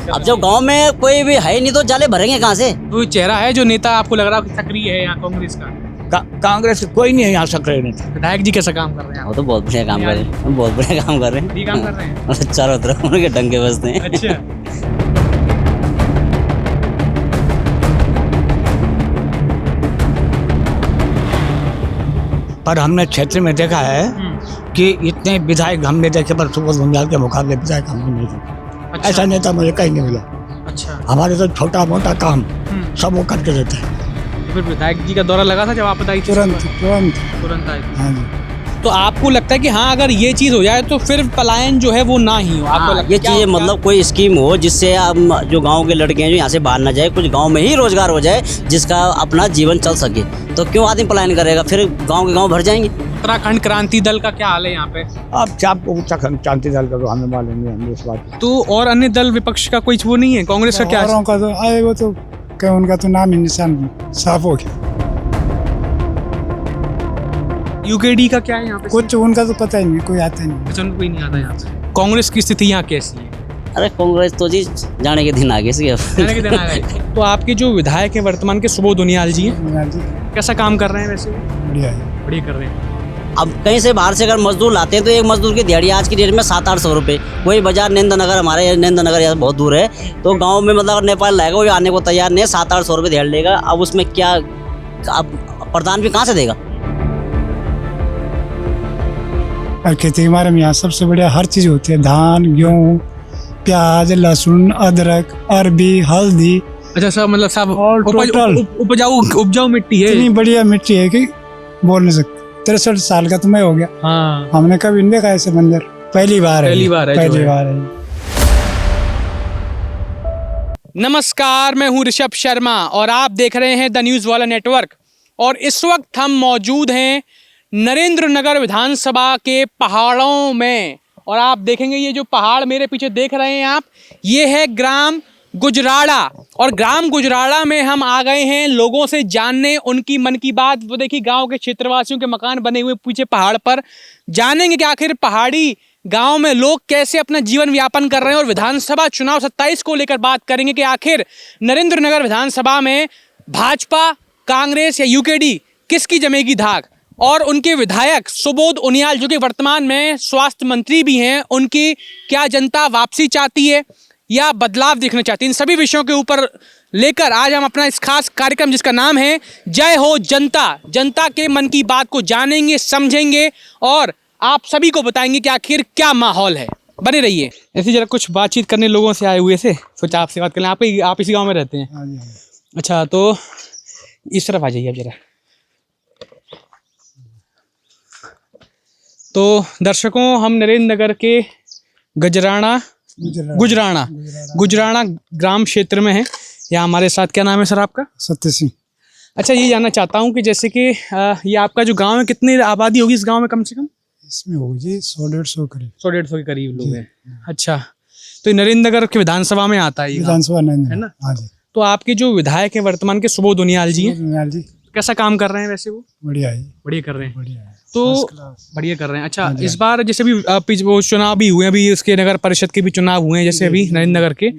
अब जब गांव में कोई भी है नहीं तो जाले भरेंगे कहाँ से? कोई चेहरा है जो नेता आपको लग रहा है सक्रिय है यहाँ कांग्रेस का? कांग्रेस कोई नहीं है यहाँ सक्रिय नेता। विधायक जी कैसा काम कर रहे हैं? वो तो बहुत बढ़िया काम कर रहे हैं, बहुत बढ़िया काम कर रहे हैं। ये काम कर रहे हैं चारों तरफ उनके डंके बजते हैं। अच्छा। पर हमने क्षेत्र में देखा है कि इतने विधायक हमने देखे पर सुबोध उनियाल के मुकाबले विधायक हमने नहीं देखे। अच्छा। ऐसा नेता मुझे कहीं नहीं मिला। अच्छा, हमारे तो छोटा मोटा काम सब वो करके देते हैं। फिर विधायक जी का दौरा लगा था जब आप बताई? तुरंत आए। हाँ जी। तो आपको लगता है कि हाँ अगर ये चीज हो जाए तो फिर पलायन जो है वो ना ही हो? आपको लगता है ये चीज़ें मतलब कोई स्कीम हो जिससे हम जो गांव के लड़के हैं जो यहाँ से बाहर ना जाए, कुछ गांव में ही रोजगार हो जाए जिसका अपना जीवन चल सके, तो क्यों आदमी पलायन करेगा? फिर गांव के गांव भर जाएंगे। उत्तराखंड क्रांति दल का क्या हाल है यहाँ पे? अब आपको उत्तराखंड क्रांति दल का तो हमें मालूम नहीं, हम इस बात। तो और अन्य दल विपक्ष का कोई वो नहीं है? कांग्रेस का क्या? औरों का तो आए वो तो क्या उनका तो नाम ही निशान साफ हो गया। यूकेडी का क्या है यहाँ पे? कुछ उनका तो पता ही नहीं, कोई आता ही नहीं। अच्छा, उनको कोई नहीं आता यहाँ पे। कांग्रेस की स्थिति यहाँ कैसी है? अरे कांग्रेस तो जी जाने के दिन आगे से जाने के दिन आ गए। तो आपके जो विधायक हैं वर्तमान के सुबोध उनियाल जी हैं, हाँ जी, कैसा काम कर रहे हैं वैसे? बढ़िया है। बढ़िया कर रहे हैं। अब कहीं से बाहर से अगर मजदूर लाते हैं तो एक मजदूर की दिहाड़ी आज की डेट में 700-800 रुपये। वही बाजार नंदनगर, हमारे नंदनगर यहाँ बहुत दूर है, तो गांव में मतलब अगर नेपाल लाएगा वो आने को तैयार नहीं है, 700-800 रुपये दिहाड़ी लेगा। अब उसमें क्या, अब प्रधान भी कहाँ से देगा? और खेती हमारे में यहाँ सबसे बढ़िया हर चीज होती है, धान, गेहूँ, प्याज, लहसुन, अदरक, अरबी, हल्दी। अच्छा, सब मतलब सब और टोटल उपजाऊ मिट्टी है। इतनी बढ़िया मिट्टी है कि बोल नहीं सकते। 63 साल का तो मैं हो गया। हाँ, हमने कभी नहीं देखा ऐसे मंदिर, पहली बार है। पहली बार है। पहली बार है। नमस्कार, मैं हूं ऋषभ शर्मा और आप देख रहे हैं द न्यूज़ वाला नेटवर्क। और इस वक्त हम मौजूद हैं नरेंद्र नगर विधानसभा के पहाड़ों में, और आप देखेंगे ये जो पहाड़ मेरे पीछे देख रहे हैं आप, ये है ग्राम गुजराड़ा। और ग्राम गुजराड़ा में हम आ गए हैं लोगों से जानने उनकी मन की बात। वो देखिए गांव के क्षेत्रवासियों के मकान बने हुए पीछे पहाड़ पर, जानेंगे कि आखिर पहाड़ी गांव में लोग कैसे अपना जीवन यापन कर रहे हैं। और विधानसभा चुनाव 27 को लेकर बात करेंगे कि आखिर नरेंद्र नगर विधानसभा में भाजपा, कांग्रेस या यूकेडी किसकी जमेगी धाक। और उनके विधायक सुबोध उनियाल जो कि वर्तमान में स्वास्थ्य मंत्री भी हैं, उनकी क्या जनता वापसी चाहती है या बदलाव देखना चाहती है, इन सभी विषयों के ऊपर लेकर आज हम अपना इस खास कार्यक्रम जिसका नाम है जय हो जनता, जनता के मन की बात को जानेंगे, समझेंगे और आप सभी को बताएंगे कि आखिर क्या माहौल है। बने रहिए। ऐसे जरा कुछ बातचीत करने लोगों से आए हुए थे, सोचा आपसे बात कर लें। आप इसी गाँव में रहते हैं? हाँ जी, हाँ जी। अच्छा, तो इस तरफ आ जाइए अब जरा। तो दर्शकों, हम नरेंद्र नगर के गुजराड़ा ग्राम क्षेत्र में है। यहाँ हमारे साथ, क्या नाम है सर आपका? सत्य सिंह। अच्छा, ये जानना चाहता हूँ कि जैसे कि ये आपका जो गांव है, कितनी आबादी होगी इस गांव में कम से कम? इसमें होगी जी 100-150 करीब। 100-150 के करीब लोग हैं। अच्छा, तो ये नरेंद्र नगर के विधानसभा में आता है ये गाँव, विधानसभा नहीं है ना? हाँ जी। तो आपके जो विधायक है वर्तमान के सुबोध उनियाल जी हैं, उनियाल जी कैसा काम कर रहे हैं वैसे? वो बढ़िया है। बढ़िया कर रहे हैं। बढ़िया है। तो बढ़िया कर रहे हैं। अच्छा, इस बार जैसे भी वो चुनाव भी हुए, अभी उसके नगर परिषद के भी चुनाव हुए हैं जैसे अभी नरेंद्र नगर के,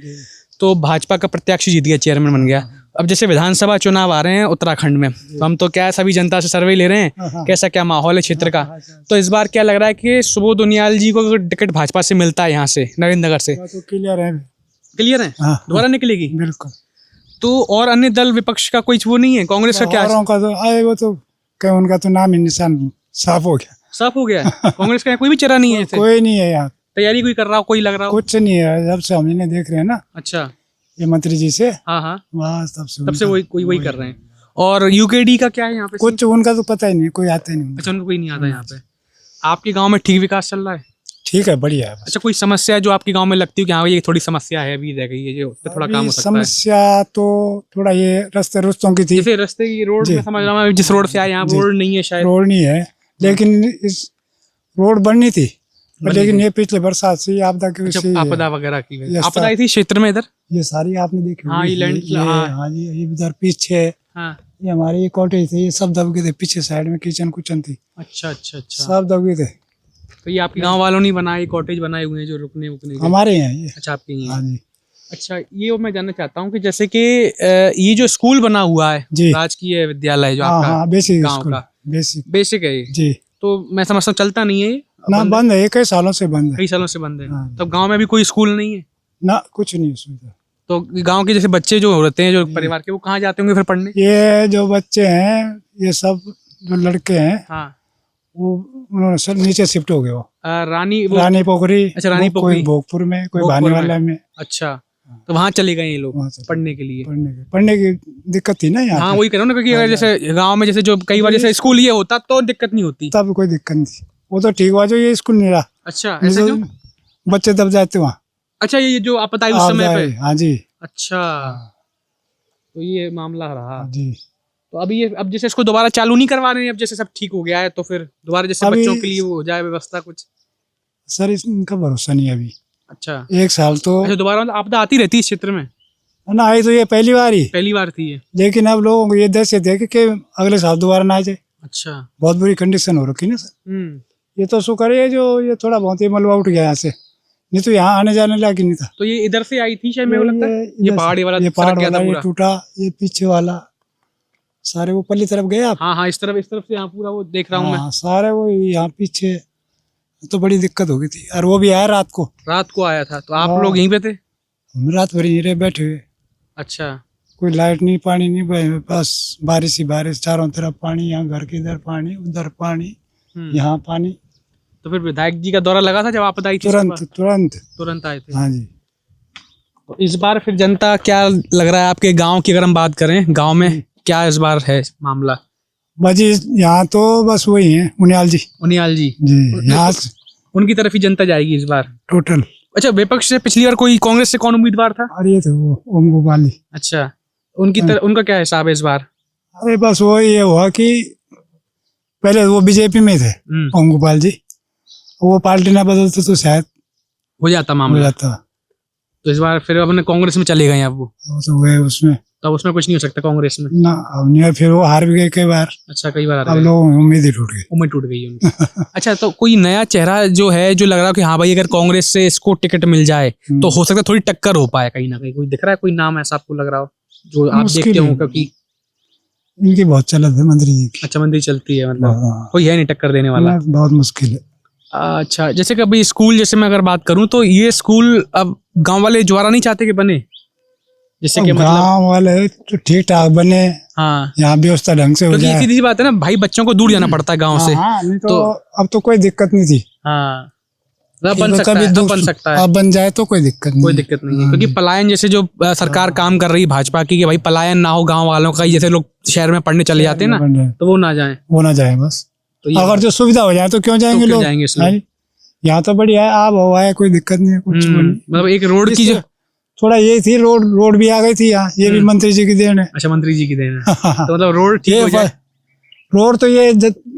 तो भाजपा का प्रत्याशी जीत गया, चेयरमैन बन गया। अब जैसे विधानसभा चुनाव आ रहे हैं उत्तराखंड में, तो हम तो क्या सभी जनता से सर्वे ले रहे हैं कैसा क्या माहौल है क्षेत्र का। तो इस बार क्या लग रहा है कि सुबोध उनियाल जी को टिकट भाजपा से मिलता है यहाँ से नरेंद्र नगर से? तो क्लियर है। क्लियर है, दोबारा निकलेगी बिल्कुल। तो और अन्य दल विपक्ष का कोई वो नहीं है? कांग्रेस का क्या? औरों का तो आए वो तो क्या उनका तो नाम ही निशान साफ हो गया। साफ हो गया। कांग्रेस का कोई भी चेहरा नहीं है ऐसे? कोई नहीं है यहाँ। तैयारी कोई कर रहा हो, कोई लग रहा हो? कुछ नहीं है, जब से हम इन्हें देख रहे हैं ना, अच्छा, ये मंत्री जी से, हाँ, बस तब से वही कर रहे हैं। और यूकेडी का क्या है यहाँ पे? कुछ उनका तो पता ही नहीं, कोई आता ही नहीं। अच्छा, उनको कोई नहीं आता यहाँ पे। आपके गांव में ठीक विकास चल रहा है? ठीक है, बढ़िया है। अच्छा, कोई समस्या है जो आपके गांव में लगती है कि हाँ ये थोड़ी समस्या है, अभी रह गई है, जो पे थोड़ा काम हो सकता है? समस्या तो थोड़ा ये रुस्तों की थी। जैसे रास्ते की रोड में, समझ रहा हूँ जिस रोड से आए यहाँ रोड नहीं है शायद। रोड नहीं है, लेकिन इस रोड बननी थी, लेकिन ये पिछले बरसात से आपदा की वजह से, आपदा वगैरह की आपदा आई थी क्षेत्र में इधर। ये सारी आपने देखी। हाँ, ये लैंड, हाँ जी, ये इधर पीछे, हाँ, ये हमारे ये कॉटेज थे, ये सब दब गए थे। पीछे साइड में किचन कुचन थी। अच्छा, सब दब गए थे। तो ये आपके गांव वालों ने बनाए कॉटेज बनाए हुए हैं जो रुकने उकने के? हमारे यहाँ ये। अच्छा, आपके यहाँ। हाँ जी। अच्छा, ये मैं जानना चाहता हूँ कि जैसे कि ये जो स्कूल बना हुआ है, जी। राजकीय विद्यालय जो हाँ आपका हाँ बेसिक गांव स्कूल, का बेसिक। बेसिक है ये, जी तो मैं समझता हूँ चलता नहीं है ये, ना, बंद है? बंद है, कई सालों से बंद है। कई सालों से बंद है। हाँ। तब गांव में भी कोई स्कूल नहीं है, ना कुछ नहीं उसमें तो गांव के जैसे बच्चे जो होते हैं जो परिवार के, वो कहाँ जाते होंगे फिर पढ़ने? ये जो बच्चे हैं, ये सब जो लड़के हैं, हाँ, वो उन्होंने सब नीचे शिफ्ट हो गए। वो रानी वो, रानी पोखरी, अच्छा, रानी कोई पोखरी। भोगपुर में, कोई भोगपुर भानीवाला में अच्छा, तो वहाँ चले गए ये लोग वहाँ चले पढ़ने के लिए। पढ़ने की दिक्कत थी ना यहाँ हाँ, पे। वही कह रहा हूँ ना, क्योंकि अगर जैसे गांव में जैसे जो कई बार जैसे स्कूल ये होता तो दिक्कत नहीं होती। तब कोई दिक्कत नहीं थी, वो तो ठीक हुआ जो ये स्कूल नहीं रहा, अच्छा, नहीं ऐसे तो क्यों? बच्चे दब जाते वहाँ। अच्छा, ये जो आपदा आई उस आप समय पे, जाए, हाँ जी, अच्छा, तो ये मामला रहा। हाँ जी। तो अभी ये, अब जैसे इसको दोबारा चालू नहीं करवा रहे हैं, अब जैसे सब ठीक हो गया है तो फिर दोबारा जैसे अभी- बच्चों के लिए वो हो जाए व्यवस्था कुछ? सर इनका भरोसा नहीं है अभी, अच्छा, एक साल तो अच्छा, दोबारा मतलब आपदा आती रहती है इस क्षेत्र में? ना आई, तो ये पहली बार ही। पहली बार थी ये? लेकिन अब लोगों को ये दहशत है कि अगले साल दोबारा ना आ जाए। अच्छा, बहुत बुरी कंडीशन हो रखी ना सर। ये तो शुक्र है जो ये थोड़ा बहुत ही मलबा उठ गया यहाँ से, नहीं तो यहाँ आने जाने लायक ही नहीं था। तो ये इधर से आई थी शायद, मेरे को लगता है ये इधर से- पहाड़ी वाला ये सरक पहाड़ गया वाला था ये पूरा। टूटा, ये पीछे वाला सारे वो पल्ली तरफ गए आप। हाँ हाँ, इस तरफ से यहाँ पूरा वो देख रहा हूँ मैं। हाँ सारे वो यहाँ पीछे, तो बड़ी दिक्कत हो गई थी। और वो भी आया रात को, रात को आया था, तो आप हाँ। लोग यहीं पे थे? हम रात भर यहीं रहे बैठे हुए, अच्छा, कोई लाइट नहीं, पानी नहीं, बस बारिश ही बारिश, चारों तरफ पानी, यहाँ घर के इधर पानी, उधर पानी, यहाँ पानी। तो फिर विधायक जी का दौरा लगा था जब आपदा आई थी? तुरंत तुरंत तुरंत आए थे। हाँ जी। तो इस बार फिर जनता क्या लग रहा है आपके गांव की, अगर हम बात करें गांव में क्या इस बार है मामला? बाजी यहाँ तो बस वही है उनियाल जी। उनियाल जी जी यहाँ उनकी तरफ ही जनता जाएगी इस बार? टोटल। अच्छा, विपक्ष से पिछली बार कोई कांग्रेस से कौन उम्मीदवार था? और ये थे वो ओम गोपाली। अच्छा, उनकी उनका क्या हिसाब है इस बार? अरे बस वो ये हुआ कि पहले वो बीजेपी में थे ओम गोपाल जी, वो पार्टी ना बदलते तो शायद हो जाता हो मामला। जाता। तो इस बार फिर अपने कांग्रेस में चले गए अब वो, वो तो गए उसमें तब उसमें कुछ नहीं हो सकता कांग्रेस में? ना, अब नहीं, फिर वो हार भी गए कई बार। अच्छा, कई बार अब लोगों की उम्मीद ही टूट गई। उम्मीद टूट गई है उनकी। अच्छा, तो कोई नया चेहरा जो है, जो लग रहा है कि हाँ भाई अगर कांग्रेस से इसको टिकट मिल जाए तो हो सकता है थोड़ी टक्कर हो पाए कहीं ना कहीं? कोई दिख रहा है, कोई नाम ऐसा आपको लग रहा हो जो आप मुश्किल देखते हो? है। क्योंकि इनकी बहुत चलत है मंत्री जी की। अच्छा, मंदिर चलती है मतलब, हाँ, कोई है नहीं टक्कर देने वाला? बहुत मुश्किल है। अच्छा, जैसे कि अभी स्कूल, जैसे मैं अगर बात करूं तो ये स्कूल अब गांव वाले द्वारा नहीं चाहते कि बने, जैसे कि मतलब गाँव वाले तो ठीक ठाक बने, हाँ, यहाँ व्यवस्था ढंग से हो क्योंकि जाए। सीधी सी बात है ना भाई, बच्चों को दूर जाना पड़ता है गांव से। हाँ, नहीं तो अब तो कोई दिक्कत नहीं थी। हाँ, अब बन तो सकता कभी है, अब बन सकता है, अब बन जाए तो कोई दिक्कत नहीं। कोई दिक्कत नहीं है। क्योंकि पलायन जैसे जो सरकार काम कर रही है भाजपा की, कि भाई पलायन ना हो गांव वालों का, जैसे लोग शहर में पढ़ने चले जाते हैं ना, बन जाए, तो वो ना जाए। वो ना जाए बस। तो ये अगर जो सुविधा हो जाए तो क्यों जाएंगे क्यों लोग? जाएंगे इस लोग? हाँ जी। यहाँ तो बढ़िया है, आप हवा है, कोई दिक्कत नहीं है, कुछ वो नहीं। मतलब एक रोड की जो, थोड़ा ये थी, रोड भी आ गई थी यहाँ, ये भी मंत्री जी की देन है। अच्छा, मंत्री जी की देन है। तो मतलब रोड ठीक ये हो जाए। रोड तो ये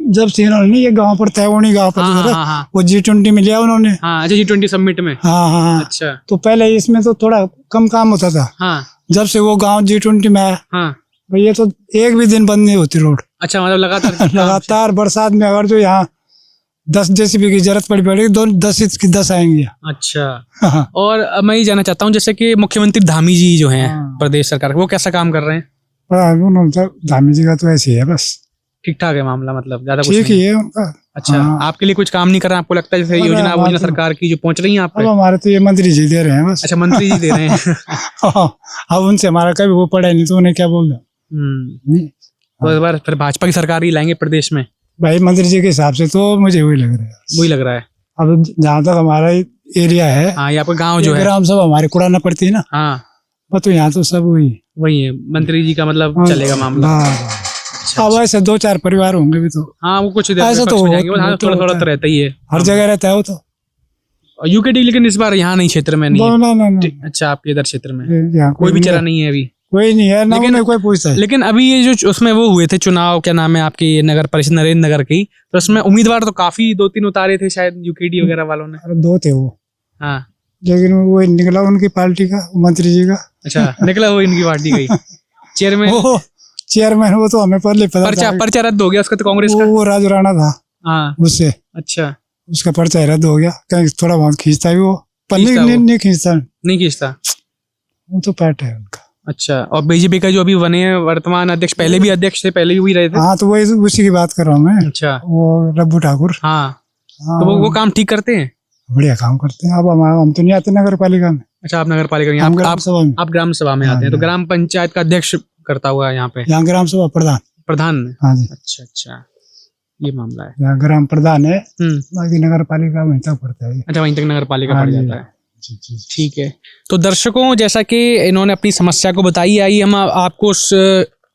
जब से इन्होंने नहीं, ये गाँव पड़ता है, वो नहीं गाँव हाँ पड़ता हाँ हाँ वो G20 में लिया उन्होंने। हाँ, अच्छा, G20 समिट में। हाँ हाँ। अच्छा, तो पहले इसमें तो थोड़ा कम काम होता था, हाँ जब से वो गाँव G20 में आया, हाँ, भाई ये तो एक भी दिन बंद नहीं होती रोड। अच्छा, मतलब लगातार लगातार बरसात में अगर जो यहाँ 10 जेसीबी की जरूरत पड़ेगी, 10 की 10 आएंगी। अच्छा, और अब मैं ये जानना चाहता हूँ, जैसे कि मुख्यमंत्री धामी जी जो हैं हाँ। प्रदेश सरकार के, वो कैसा काम कर रहे हैं? धामी जी का तो ऐसे ही है, बस ठीक ठाक है मामला, मतलब ज्यादा कुछ ठीक नहीं? ही है उनका। अच्छा, हाँ। आपके लिए कुछ काम नहीं कर रहे हैं? आपको लगता है जैसे अरे योजना हमारे तो- सरकार की जो पहुंच रही है आप अब पे? हमारे तो ये मंत्री जी दे रहे हैं बस। अच्छा, मंत्री जी दे रहे हैं। अब उनसे हमारा कभी वो पड़ा नहीं, तो उन्हें क्या बोल दो। तो इस बार फिर भाजपा की सरकार ही लाएंगे प्रदेश में? भाई मंत्री जी के हिसाब से तो मुझे वही लग रहा है। वही लग रहा है। अब जहाँ तक हमारा एरिया है, हाँ, ये आपका गाँव जो है, ग्राम सभा हमारे कुड़ाना पड़ती है ना, हाँ बस तो यहाँ तो सब वही है, मंत्री जी का मतलब चलेगा मामला। हाँ। अच्छा, अब ऐसे 2-4 परिवार होंगे भी तो हाँ, वो कुछ इधर ऐसा विपक्ष तो में जाएंगे, वो हाँ, तो थोड़ा थोड़ा होता तो है। रहता ही है, हर जगह रहता है वो तो। यूकेडी लेकिन इस बार यहाँ नहीं, क्षेत्र में नहीं है। ना अच्छा, आपके इधर क्षेत्र में यहाँ कोई भी चेहरा नहीं है अभी? कोई नहीं है ना, लेकिन- उन्हें कोई पूछता है। लेकिन अभी ये जो उसमें वो हुए थे चुनाव, क्या नाम है आपकी नगर परिषद नरेंद्र नगर की, तो उसमें उम्मीदवार तो काफी 2-3 उतारे थे शायद यूकेडी वगैरह वालों ने। अरे 2 थे वो, हाँ, लेकिन वो निकला उनकी पार्टी का, मंत्री जी का। अच्छा, निकला वो इनकी पार्टी गई चेयरमैन, वो चेयरमैन, वो तो हमें पहले पता था। पर्चा रद्द हो गया उसका, तो कांग्रेस का। वो राजू राणा था, हाँ, उससे अच्छा, उसका पर्चा रद्द हो गया। कहीं थोड़ा बहुत खींचता भी वो, पर खींचता नहीं वो। नहीं खींचता। नहीं खींचता। वो तो पार्ट है उनका। अच्छा, और बीजेपी का जो अभी बने हैं वर्तमान अध्यक्ष, पहले भी अध्यक्ष थे, पहले भी वही रहे थे। हाँ तो वही उसी की बात कर रहा हूँ मैं। अच्छा, वो रब्बू ठाकुर। हाँ, हाँ, तो वो काम ठीक करते हैं। बढ़िया काम करते हैं। अब हम तो नहीं आते नगर पालिका में। अच्छा, आप नगर पालिका में, हम ग्राम सभा में। आप ग्राम सभा में आते हैं, तो हाँ। ग्राम पंचायत का अध्यक्ष करता हुआ यहाँ पे, यहाँ ग्राम सभा प्रधान। प्रधान। हाँ जी, अच्छा अच्छा, ये मामला है। यहाँ ग्राम प्रधान है, बाकी नगर पालिका वहीं तक पड़ता है। अच्छा, वहीं तक नगर पालिका हाँ पड़ जी। जाता है। ठीक है, तो दर्शकों, जैसा कि इन्होंने अपनी समस्या को बताई, आई हम आपको उस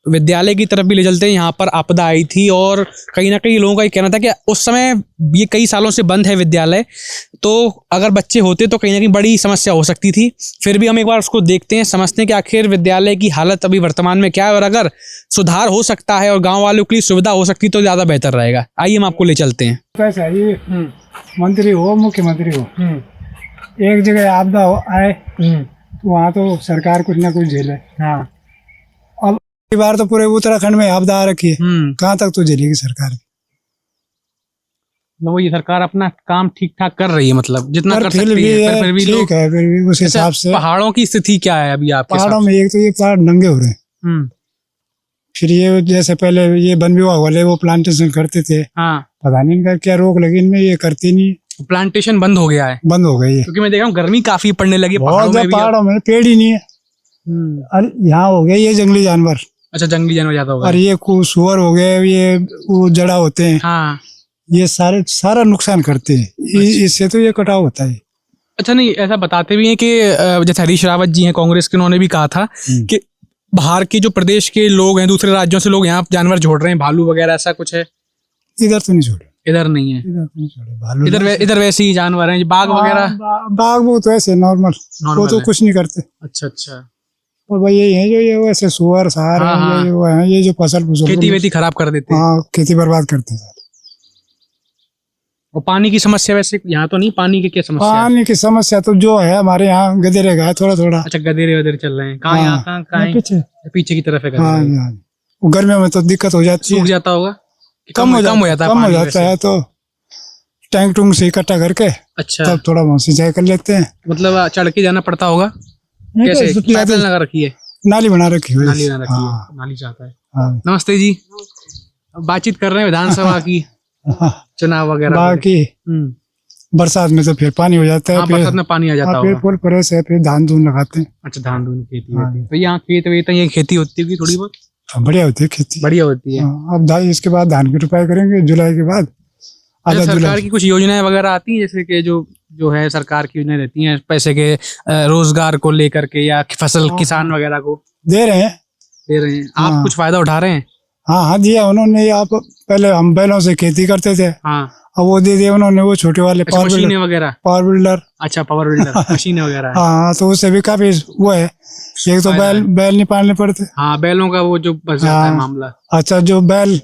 विद्यालय की तरफ भी ले चलते हैं। यहाँ पर आपदा आई थी और कहीं ना कहीं लोगों का ये कहना था कि उस समय, ये कई सालों से बंद है विद्यालय, तो अगर बच्चे होते तो कहीं ना कहीं बड़ी समस्या हो सकती थी। फिर भी हम एक बार उसको देखते हैं, समझते हैं कि आखिर विद्यालय की हालत अभी वर्तमान में क्या है, और अगर सुधार हो सकता है और गाँव वालों के लिए सुविधा हो सकती तो ज़्यादा बेहतर रहेगा। आइए हम आपको ले चलते हैं। कैसा ये मंत्री हो, मुख्यमंत्री हो, एक जगह आपदा आए तो वहाँ तो सरकार कुछ ना कुछ झेले। हाँ, अब इस बार तो पूरे उत्तराखंड में आपदा आ रखी है, कहाँ तक तो झेलेगी सरकार। वो ये सरकार अपना काम ठीक ठाक कर रही है, मतलब जितना कर फिर सकती भी है, पर फिर भी ठीक है, फिर भी उस हिसाब से। पहाड़ों की स्थिति क्या है अभी आपके पहाड़ों हिसाब में एक तो ये पहाड़ नंगे हो रहे हैं, से? फिर ये जैसे पहले ये वन विभाग वाले वो प्लांटेशन करते थे, हाँ, पता नहीं इनका क्या रोक लगी इनमें, ये करते नहीं, प्लांटेशन बंद हो गया है, बंद हो गई है। क्योंकि मैं देख रहा हूँ गर्मी काफी पड़ने लगी है बहुत पहाड़ों में ज्यादा भी। पहाड़ों में पेड़ ही नहीं है। और यहाँ हो गए ये जंगली जानवर, अच्छा, जंगली जानवर ज्यादा होगा। और ये सुअर हो गए, ये वो जड़ा होते हैं, हाँ, ये सारा नुकसान करते हैं। इससे तो ये कटाव होता है। अच्छा, नहीं, ऐसा बताते भी हैं कि जैसे हरीश रावत जी हैं कांग्रेस के, उन्होंने भी कहा था कि बाहर के जो प्रदेश के लोग हैं, दूसरे राज्यों से लोग यहाँ जानवर छोड़ रहे हैं, भालू वगैरह, ऐसा कुछ है? इधर तो नहीं छोड़े, इधर नहीं है, इधर तो नहीं छोड़े भालू। इधर वैसे ही जानवर हैं, बाघ वगैरह। बाघ वो तो ऐसे नॉर्मल, वो तो है। कुछ नहीं करते। अच्छा अच्छा, और भाई यही है जो ये वैसे सुअर सार हाँ, हाँ। ये वो है, ये जो फसल खेती वेती खराब कर देते हैं। हाँ, खेती बर्बाद करते हैं। और पानी की समस्या वैसे यहाँ तो नहीं, पानी की क्या समस्या है? पानी की समस्या तो जो है हमारे यहाँ गधेरे का है थोड़ा थोड़ा। अच्छा, गधेरे वधेरे चल रहे हैं कहाँ? हाँ, यहाँ कहाँ है? पीछे पीछे की तरफ है हाँ, गधेरे। यहाँ वो गर्मियों में तो दिक्कत हो जाती सूख है, जाता होगा कि कम हो जाता है, कम हो पानी जाता वैसे? है, तो टैंक टूंक से इकट्ठा करके अच्छा, तब थोड़ा बहुत सिंचाई कर लेते हैं। मतलब चढ़ के जाना पड़ता होगा नहीं तो कैसे? इसलिए पाइपलाइन लगा रखी है, नाली बना रखी है। नाली बना रखी हाँ, है, नाली जाता है। हाँ, नमस्ते जी, बातचीत कर रहे हैं विधानसभा की, हाँ। चुनाव वगैरह। बाकी बरसात में तो फिर पानी हो जाता है, हाँ, बरसात में पानी आ जाता फिर होगा। फुल प्रेस है, फिर धान धून लगाते हैं। अच्छा, धान धून खेती हाँ। होती है, तो यहाँ खेत वेत ये खेती होती होगी थोड़ी बहुत? हाँ, बढ़िया होती है खेती। बढ़िया होती है। हाँ, अब इसके बाद धान की रुपये करेंगे जुलाई के बाद। अच्छा, आधा सरकार जुलाई की कुछ योजनाएं वगैरह आती हैं, जैसे कि जो है सरकार की योजनाएं रहती हैं पैसे के, रोजगार को लेकर के, या फसल किसान वगैरह को दे रहे हैं। दे रहे हैं। आप हाँ। कुछ फायदा उठा रहे हैं? हाँ हाँ, दिया उन्होंने। आप पहले हम बैलों से खेती करते थे, हाँ, अब वो दे दिया उन्होंने, वो छोटे वाले अच्छा, मशीनें वगैरह। Power builder. अच्छा, पावर बिल्डर मशीनें वगैरह है। हाँ, तो उससे भी काफी वो है, एक तो फायदा बैल नहीं पालने पड़ते। हाँ, बैलों का वो जो बच जाता है हाँ। मामला। अच्छा, जो बैल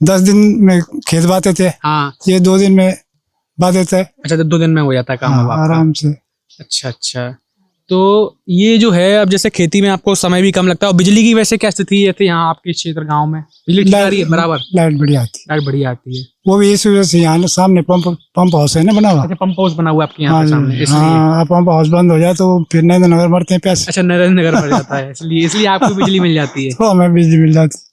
10 दिन में खेत बाते थे, हाँ, ये 2 दिन में बा देता है। अच्छा, तो 2 दिन में हो जाता है काम अब हाँ, आपका। आराम से। अच्छा अच्छा, तो ये जो है, अब जैसे खेती में आपको समय भी कम लगता है, और बिजली की वैसे क्या स्थिति है यहाँ आपके क्षेत्र गांव में? बिजली ठीक आ रही है बराबर? लाइट बढ़िया आती है, लाइट बढ़िया आती है। वो भी इस वजह से यहाँ सामने पंप हाउस है ना बना हुआ। अच्छा, पंप हाउस बना हुआ है आपके यहाँ हाँ पे जी, सामने, इसलिए? हाँ, पंप हाउस बंद हो जाए तो फिर नरेंद्र नगर मरते हैं पैसे, अच्छा, नरेंद्र नगर पड़ जाता है, इसलिए आपको बिजली मिल जाती है। तो हमें बिजली मिल जाती।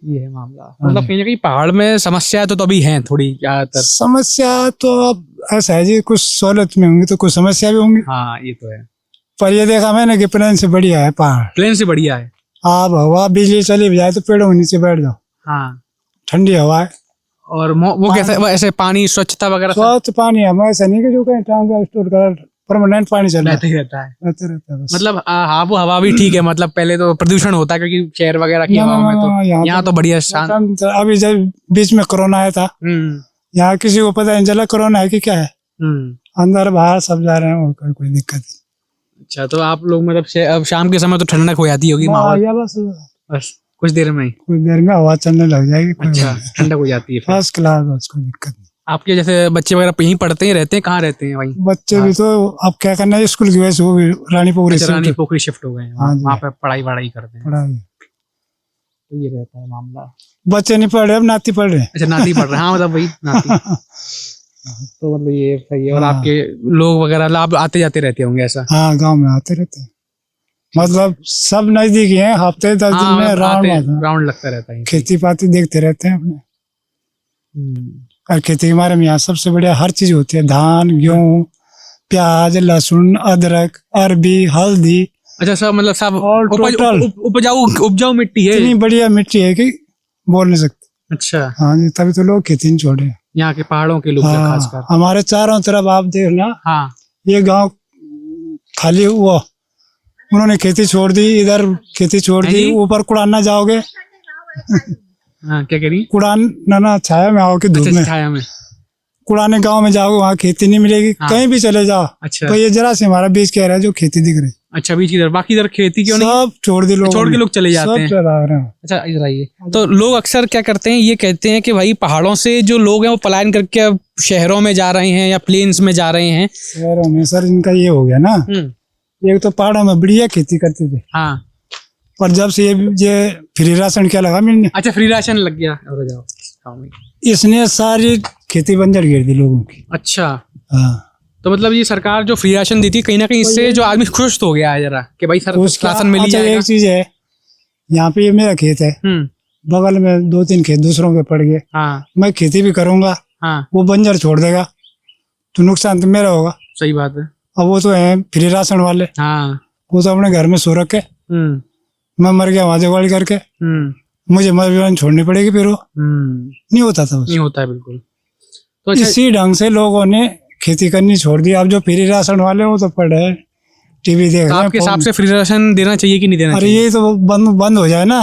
ये है मामला। मतलब कहीं ना कहीं पहाड़ में समस्या तो अभी है थोड़ी ज्यादातर। समस्या तो अब ऐसा है जी, कुछ सहूलत में होंगी तो कुछ समस्या भी होंगी, हाँ, ये तो है। पर ये देखा मैंने कि प्लेन से बढ़िया है पहाड़। प्लेन से बढ़िया है। आप हवा बिजली चली भी जाए तो पेड़ों के नीचे बैठ जाओ, हाँ, ठंडी हवा है। और वो कैसे, वो ऐसे पानी स्वच्छता वगैरह सब स्वच्छ पानी है, ऐसा नहीं कि जो कहीं टांग स्टोर कर, परमानेंट पानी चल रहा बहते ही रहता है। रहता रहता है बस। मतलब हाँ, वो हवा भी ठीक है, मतलब पहले तो प्रदूषण होता है क्योंकि शहर वगैरह की ना, हवा ना, में, ना, तो यहाँ यहाँ तो बढ़िया शांत। अभी जब बीच में कोरोना आया था, यहाँ किसी को पता नहीं चला कोरोना है कि क्या है, अंदर बाहर सब जा रहे हैं, और कोई दिक्कत नहीं। अच्छा, तो आप लोग मतलब अब शाम के समय तो ठंडक हो जाती होगी माहौल? या बस बस कुछ देर में ही? कुछ देर में हवा चलने लग जाएगी। अच्छा, ठंडक हो जाती है फिर। फर्स्ट क्लास, बस कोई दिक्कत नहीं। आपके जैसे बच्चे वगैरह यहीं पढ़ते हैं, रहते हैं, कहाँ रहते हैं वहीं? बच्चे भी तो अब क्या करना है, स्कूल की वजह से वो भी रानी पोखरी अच्छा, से रानी पोखरी शिफ्ट हो गए हैं, हाँ जी। वहाँ पे पढ़ाई करते हैं, पढ़ाई। तो ये रहता है मामला। बच्चे नहीं पढ़ रहे, अब नाती पढ़ रहे हैं। अच्छा, नाती पढ़ रहे हैं। हाँ, मतलब वही नाती। तो मतलब ये सही है। और हाँ। आपके लोग वगैरह आप आते जाते रहते होंगे ऐसा? हाँ, गांव में आते रहते हैं। मतलब सब नजदीक ही है, हफ्ते 10 दिन में राउंड मारते हैं। राउंड लगता रहता है। खेती पाती देखते रहते हैं अपने। हम्म, और खेती हमारे में यहाँ सबसे बढ़िया हर चीज होती है, धान गेहूँ प्याज लहसुन अदरक अरबी हल्दी। अच्छा सब मतलब सब All total। उपजाऊ मिट्टी है। इतनी बढ़िया मिट्टी है कि बोल नहीं सकते। अच्छा, हाँ जी, तभी तो लोग खेती नहीं छोड़े। यहाँ के पहाड़ों के लोग खासकर। हाँ, हमारे चारों तरफ आप देखना, हाँ ये गांव खाली हुआ, उन्होंने खेती छोड़ दी, इधर खेती छोड़ है दी। जी? ऊपर कुड़ाना जाओगे, हाँ, क्या कह रही? कुड़ान ना छाया में आओगे धूप अच्छा, में, छाया में। कुड़ाने गांव में जाओगे वहाँ खेती नहीं मिलेगी। हाँ। कहीं भी चले जाओ, अच्छा। तो ये जरा से हमारा बीच कह रहा है जो खेती दिख रही, अच्छा, बीच इधर, बाकी इधर खेती क्यों नहीं? सब छोड़ दी लोग, छोड़ के लोग चले जाते हैं। सब चला रहे हैं। अच्छा, इधर आइए। तो लोग अक्सर क्या करते हैं, ये कहते हैं कि भाई पहाड़ों से जो लोग हैं वो पलायन करके अब शहरों में जा रहे हैं या प्लेन्स में जा रहे हैं। शहरों में सर इनका ये हो गया ना, एक तो पहाड़ों में बढ़िया खेती करते थे, हाँ। पर जब से ये फ्री राशन क्या लगा मिलने, अच्छा, फ्री राशन लग गया। और जाओ खाओ में। इसने सारी खेती बंजर गिर दी लोगों की। अच्छा, हाँ, तो मतलब ये सरकार जो फ्री राशन देती है कहीं ना कहीं इससे जो आदमी खुश तो हो गया है जरा कि भाई सर उसका राशन मिल ही अच्छा जाएगा। एक चीज है, यहाँ पे ये मेरा खेत है, बगल में 2-3 खेत दूसरों के पड़ गए, हाँ मैं खेती भी करूंगा, हाँ, वो बंजर छोड़ देगा तो नुकसान तो मेरा होगा। सही बात है। अब वो तो है फ्री राशन वाले, हाँ, वो तो अपने घर में सो रखे, मैं मर गया वहां जुगाड़ी करके, मुझे मजबूरन छोड़नी पड़ेगी, फिर वो नहीं होता था नहीं होता है बिल्कुल। तो अच्छा, इसी ढंग से लोगों ने खेती करनी छोड़ दी। अब जो फ्री राशन वाले वो तो पड़े हैं टीवी देख तो रहे हैं, आपके हिसाब फोन। से फ्री राशन देना चाहिए कि नहीं देना अरे चाहिए? ये तो बंद हो जाए ना,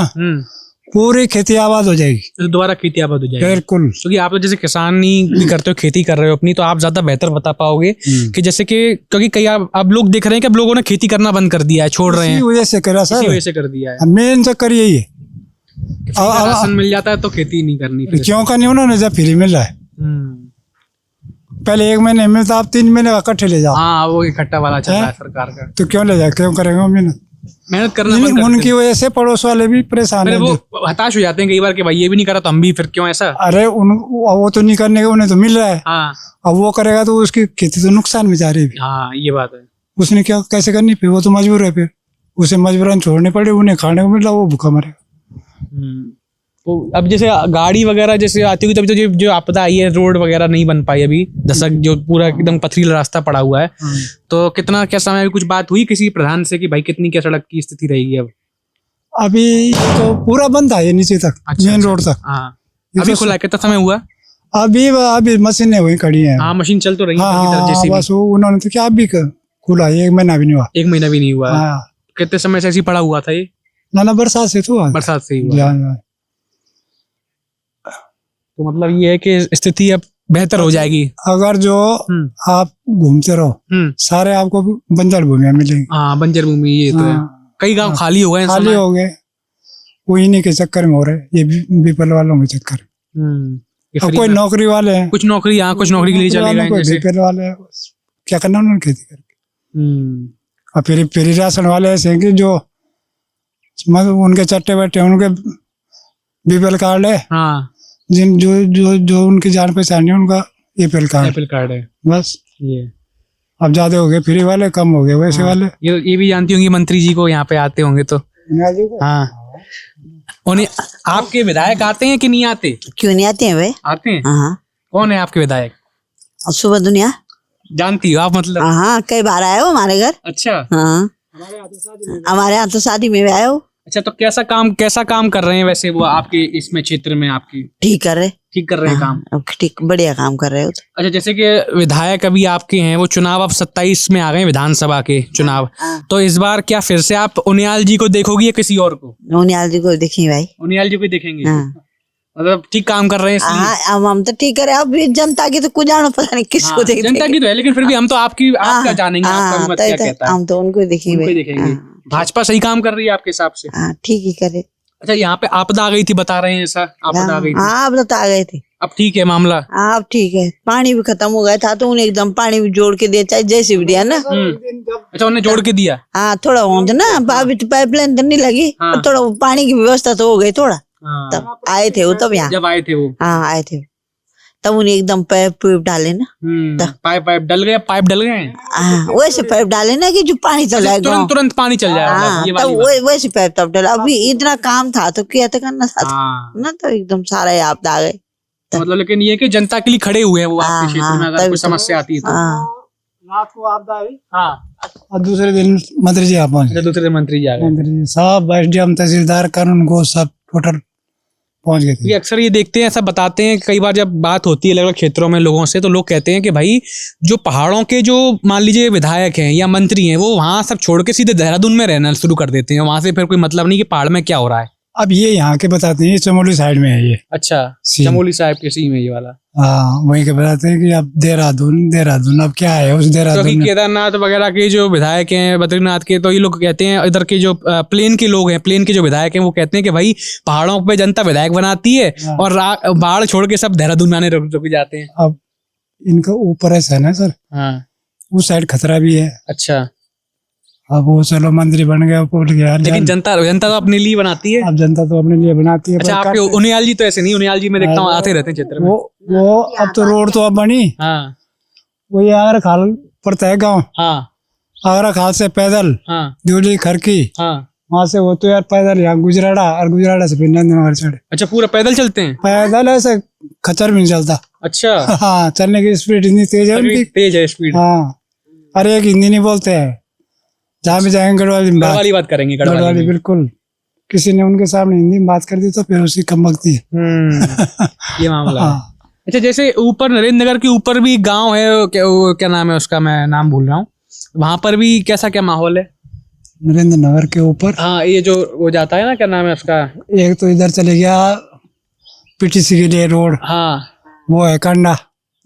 पूरी खेती आबाद हो जाएगी तो दोबारा खेती आबाद हो जाएगी। बिल्कुल। क्योंकि आप तो जैसे किसानी भी करते हो, खेती कर रहे हो अपनी, तो आप ज्यादा बेहतर बता पाओगे कि जैसे कि क्योंकि कई आप लोग देख रहे हैं कि अब लोगों ने खेती करना बंद कर दिया है, छोड़ रहे हैं, इसी वजह से करा इसी सर, वजह से कर दिया है। मेन चक्कर यही है। राशन मिल जाता है तो खेती नहीं करनी फिर। क्यों का नहीं, उन्होंने जब फ्री मिल रहा है, पहले 1 महीने में तो आप 3 महीने का इकट्ठे ले जाओ, हाँ, वो इकट्ठा वाला चल रहा है सरकार का। तो क्यों ले जाए, क्यों करेंगे मेहनत करना बंद कर उनकी देते हैं। वजह से पड़ोस वाले भी परेशान फिर है। वो हताश हो जाते हैं कई बार कि भाई ये भी नहीं करा तो हम भी फिर क्यों ऐसा। अरे वो तो नहीं करने का, उन्हें तो मिल रहा है, हाँ अब वो करेगा तो उसकी खेती तो नुकसान में जा रही है। हाँ, ये बात है। उसने क्या कैसे करनी, फिर वो तो मजबूर है, फिर उसे मजबूरन छोड़नी पड़े, उन्हें खाने को मिल रहा, वो भूखा मरेगा। तो अब जैसे गाड़ी वगैरह जैसे आती हुई तभी तो जो आपदा आई है, रोड वगैरह नहीं बन पाई अभी, दशक जो पूरा एकदम पथरीला रास्ता पड़ा हुआ है, तो कितना क्या समय में कुछ बात हुई किसी प्रधान से कि भाई कितनी क्या सड़क की स्थिति रहेगी अब? अभी तो पूरा बंद था ये नीचे तक, मेन रोड तक। हाँ, ये अभी तो खुला कितना समय हुआ? अभी मशीनें हुई खड़ी हैं। हाँ, मशीन चल तो रही है हाँ, जैसे बस वो उन्होंने तो क्या अभी खुला, 1 महीना भी नहीं हुआ। 1 महीना भी नहीं हुआ। हाँ, कितने समय से ऐसी पड़ा हुआ था ये? ना बरसात से तो बरसात से ही हुआ। हाँ। तो मतलब ये है कि स्थिति अब बेहतर हो जाएगी। अगर जो आप घूमते रहो सारे आपको बंजर भूमियां मिलेंगी। हाँ, बंजर भूमि ये तो है। कई गांव खाली हो गए, खाली हो गए, वो इन्हीं के चक्कर में हो रहे, ये बीपीएल वालों के चक्कर। अब कोई नौकरी वाले हैं, कुछ नौकरी, यहाँ कुछ नौकरी के लिए चले गए, जैसे बीपीएल वाले हैं, क्या करना उन्होंने खेती करके। और फिर फ्री राशन वाले ऐसे हैं कि जो मतलब उनके चट्टे बैठे उनके बीपीएल कार्ड है, हाँ, जिन जो जो जो उनकी जान पहचान है उनका एपीएल कार्ड है बस। ये अब ज्यादा हो गए फ्री वाले, कम हो गए वैसे वाले। ये भी जानती होंगी मंत्री जी को यहाँ पे आते होंगे तो। हाँ, उन्हें आपके विधायक आते हैं कि नहीं आते? क्यों नहीं आते हैं वे? आते हैं। हाँ, कौन है आपके विधायक? सुबह दुनिया। जानती हो आप मतलब? हाँ, कई बार आए हो हमारे घर। अच्छा, हाँ, हमारे यहाँ तो शादी में भी आए हो। अच्छा, तो कैसा काम कर रहे हैं वैसे वो आपके इसमें क्षेत्र में? आपकी ठीक कर रहे, ठीक कर रहे हैं काम? अब ठीक बढ़िया काम कर रहे हो तो। अच्छा, जैसे कि विधायक अभी आपके हैं, वो चुनाव अब 27 में आ गए, विधानसभा के चुनाव, तो इस बार क्या फिर से आप उनियाल जी को देखोगी या किसी और को? उनियाल जी को देखी भाई। उनियाल जी को देखेंगे? हाँ। मतलब ठीक काम कर रहे हैं इसलिए? हाँ, अब हम तो ठीक करे, अब जनता की तो कुछ जानो पता नहीं किसको देख। जनता की तो है, लेकिन फिर भी हम तो आपका जानेंगे, आपका भी मत क्या कहता है। हम तो उनको देखेंगे, उनको देखेंगे। भाजपा सही काम कर रही है आपके हिसाब से? हाँ, ठीक ही करे। अच्छा, यहाँ पे आपदा आ गई थी बता रहे हैं, ऐसा आपदा आ गई थी? हाँ, अब तो आ गए थे। अब ठीक है मामला? हाँ, अब ठीक है, पानी भी खत्म हो गया था तो उन्हें एकदम पानी भी जोड़ के दिया, चाहे जैसे भी दिया ना। अच्छा, उन्हें जोड़ के दिया? हाँ, थोड़ा हो ना, अभी तो पाइपलाइन तो नहीं लगी, थोड़ा पानी की व्यवस्था तो हो गई थोड़ा। तब आए थे वो, तब यहाँ जब आए थे वो? हाँ, आए थे। तब उन्हें एकदम पाइप डाले ना। पाइप डल गए हैं। हाँ, वैसे पाइप डाले ना कि जो पानी चल जाए गाँव। तुरंत पानी चल जाए। हाँ, ये तब वाली बात। वैसे पाइप तब डाला। अभी इतना काम था तो क्या था करना था हाँ। ना, तो एकदम सारा ये आपदा आ गए। मतलब लेकिन ये कि जनता के लिए खड़े हुए हैं वो आपके हाँ, क्षेत्र में, अगर तभी कोई तो। समस्या आती है तो। हाँ, रात को आपदा आई हाँ, और दूसरे दिन मंत्री जी आ पहुंचे। दूसरे मंत्री जी आ गए। मंत्री जी सब एसडीएम तहसीलदार कानून को सब टोटल पहुंच गए थे। ये अक्सर ये देखते हैं, ऐसा बताते हैं कई बार जब बात होती है अलग अलग क्षेत्रों में लोगों से, तो लोग कहते हैं कि भाई जो पहाड़ों के जो मान लीजिए विधायक हैं या मंत्री हैं, वो वहां सब छोड़ के सीधे देहरादून में रहना शुरू कर देते हैं। वहां से फिर कोई मतलब नहीं कि पहाड़ में क्या हो रहा है। अब ये यहाँ के बताते हैं, ये चमोली साइड में है ये। अच्छा, सीन। चमोली साहिब के सीन में ये वाला। हाँ, वहीं के बताते हैं कि अब देहरादून अब क्या है उस देहरादून क्योंकि में। केदारनाथ वगैरह के जो विधायक हैं, बद्रीनाथ के, तो ये लोग कहते हैं, इधर के जो प्लेन के लोग हैं, प्लेन के जो विधायक हैं, वो कहते हैं कि भाई पहाड़ों पे जनता विधायक बनाती है हाँ। और बाढ़ छोड़ के सब देहरादून में आने रुक जाते हैं। अब इनका ऊपर ऐसा है ना सर, हाँ, उस साइड खतरा भी है। अच्छा। अब वो चलो मंत्री बन गया, ऊपर गया, लेकिन जनता तो अपने लिए बनाती है। अब जनता तो अपने लिए बनाती है। अच्छा, पर आपके करते- उनियाल जी तो ऐसे नहीं, उनियाल जी मैं देखता हूँ आते रहते हैं चित्र में। वो अब तो रोड तो अब बनी, हाँ, वो ये आगरा खाल पड़ता है गाँव। हाँ, आगरा खाल से पैदल हाँ, दिल्ली खरकी, हाँ। वहां से वो तो यार पैदल यहाँ गुजराड़ा, और गुजराड़ा से फिर नंदनगर चढ़े। अच्छा, पूरा पैदल चलते हैं। पैदल ऐसे खच्चर भी नहीं चलता। अच्छा, हाँ, चलने की स्पीड इतनी तेज है उनकी। तेज है स्पीड। हाँ, अरे एक हिंदी नहीं बोलते हैं, जहाँ भी जाएंगे गढ़वाली में गढ़वाली बात करेंगे, गढ़वाली गढ़वाली में। बिल्कुल। किसी ने उनके सामने हिंदी में बात कर दी तो फिर उसी कम बकती है। ये मामला है। हाँ, अच्छा, जैसे ऊपर नरेंद्र नगर के ऊपर भी गांव है, क्या नाम है उसका, मैं नाम भूल रहा हूँ। वहां पर भी कैसा क्या माहौल है? नरेंद्र नगर के ऊपर हाँ, ये जो वो जाता है ना, क्या नाम है उसका? एक तो इधर चले गया पीटीसी के लिए रोड, हाँ, वो है कंडा।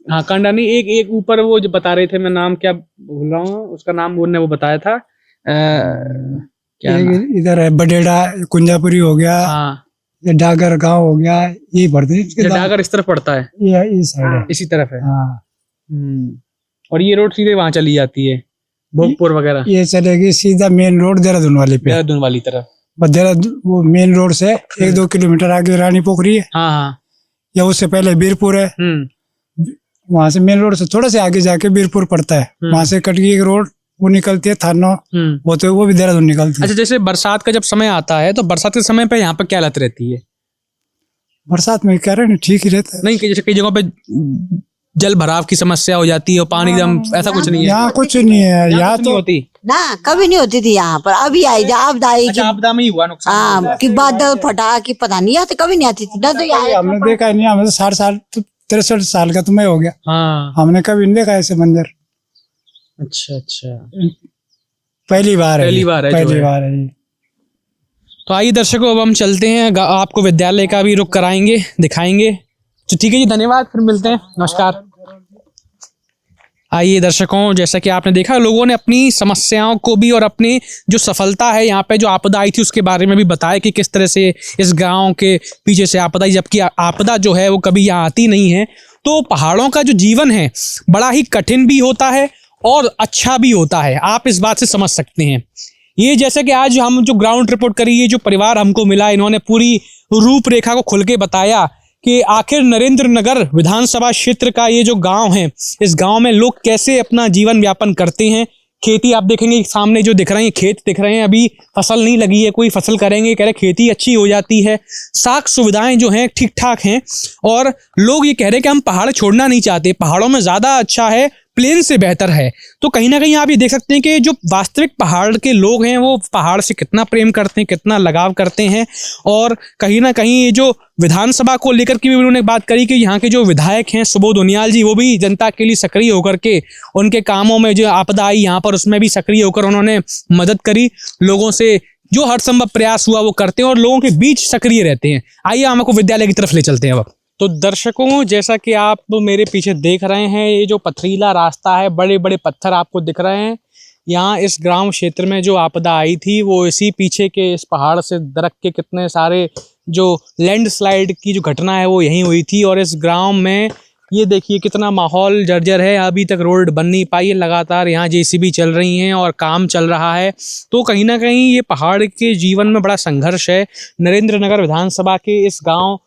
हाँ, कंडा नहीं, एक ऊपर वो जो बता रहे थे, मैं नाम क्या भूल रहा हूँ उसका, नाम उन्होंने वो बताया था। क्या नाम? एक इधर है बडेड़ा, कुंजापुरी हो गया, हाँ, ये डागर गांव हो गया, यही पड़ते हैं इसके ये गाँव। डागर इस तरफ पड़ता है, ये इस साइड है। इसी तरफ है। हाँ, और ये रोड सीधे वहां चली जाती है, भोगपुर वगैरह, ये चलेगी सीधा मेन रोड देहरादून वाले पे। देहरादून वाली तरफ। बस देहरादून वो मेन रोड से 1-2 किलोमीटर आगे रानी पोखरी है, हाँ, हाँ। या उससे पहले बीरपुर है। वहां से मेन रोड से थोड़ा से आगे जाके बीरपुर पड़ता है। वहां से कट गई एक रोड, वो निकलती है थानो, वो भी देहरादून निकलती है। अच्छा, जैसे बरसात का जब समय आता है तो बरसात के समय पे यहाँ पे क्या हालत रहती है? बरसात में कह रहे हैं ठीक ही रहता है। नहीं, कि जैसे कई जगहों पे जल भराव की समस्या हो जाती है और पानी एकदम, ऐसा कुछ नहीं है? यहाँ कुछ नहीं है, यहाँ कुछ नहीं तो होती। ना कभी नहीं होती थी यहाँ पर। अभी आई जा आपदा आई अच्छा, आपदा में ही हुआ नुकसान। हाँ, कि बादल फटा कि पता नहीं आते, कभी नहीं आती थी ना। तो यहाँ हमने देखा ही नहीं, हमें तो 60 साल 63 साल का तो मैं हो गया, हाँ, हमने कभी नहीं देखा ऐसे मंजर। अच्छा, अच्छा। पहली बार है पहली ये, बार है जो पहली है। बार है ये। तो आइए दर्शकों, अब हम चलते हैं, आपको विद्यालय का भी रुख कराएंगे, दिखाएंगे। तो ठीक है जी, धन्यवाद, फिर मिलते हैं, नमस्कार। आइए दर्शकों, जैसा कि आपने देखा, लोगों ने अपनी समस्याओं को भी और अपनी जो सफलता है यहाँ पे जो आपदा आई थी उसके बारे में भी बताया कि किस तरह से इस गांव के पीछे से आपदा आई, जबकि आपदा जो है वो कभी यहाँ आती नहीं है। तो पहाड़ों का जो जीवन है बड़ा ही कठिन भी होता है और अच्छा भी होता है, आप इस बात से समझ सकते हैं। ये जैसे कि आज हम जो ग्राउंड रिपोर्ट करी, ये जो परिवार हमको मिला, इन्होंने पूरी रूपरेखा को खुल के बताया कि आखिर नरेंद्र नगर विधानसभा क्षेत्र का ये जो गांव है, इस गांव में लोग कैसे अपना जीवन यापन करते हैं। खेती आप देखेंगे सामने जो दिख रहे हैं, खेत दिख रहे हैं, अभी फसल नहीं लगी है, कोई फसल करेंगे, कह रहे खेती अच्छी हो जाती है, साख सुविधाएं जो हैं ठीक ठाक हैं। और लोग ये कह रहे हैं कि हम पहाड़ छोड़ना नहीं चाहते, पहाड़ों में ज़्यादा अच्छा है, प्लेन से बेहतर है। तो कहीं ना कहीं आप ये देख सकते हैं कि जो वास्तविक पहाड़ के लोग हैं वो पहाड़ से कितना प्रेम करते हैं, कितना लगाव करते हैं। और कहीं ना कहीं ये जो विधानसभा को लेकर के भी उन्होंने बात करी कि यहाँ के जो विधायक हैं सुबोध उनियाल जी, वो भी जनता के लिए सक्रिय होकर के उनके कामों में जो आपदा आई यहाँ पर उसमें भी सक्रिय होकर उन्होंने मदद करी। लोगों से जो हर संभव प्रयास हुआ वो करते हैं और लोगों के बीच सक्रिय रहते हैं। आइए हम आपको विद्यालय की तरफ ले चलते हैं अब। तो दर्शकों, जैसा कि आप मेरे पीछे देख रहे हैं, ये जो पथरीला रास्ता है, बड़े बड़े पत्थर आपको दिख रहे हैं। यहाँ इस ग्राम क्षेत्र में जो आपदा आई थी वो इसी पीछे के इस पहाड़ से दरक के कितने सारे जो लैंडस्लाइड की जो घटना है वो यहीं हुई थी। और इस ग्राम में ये देखिए कितना माहौल जर्जर है, अभी तक रोड बन नहीं पाई है, लगातार यहाँ जेसीबी चल रही हैं और काम चल रहा है। तो कहीं ना कहीं ये पहाड़ के जीवन में बड़ा संघर्ष है। नरेंद्र नगर विधानसभा के इस गाँव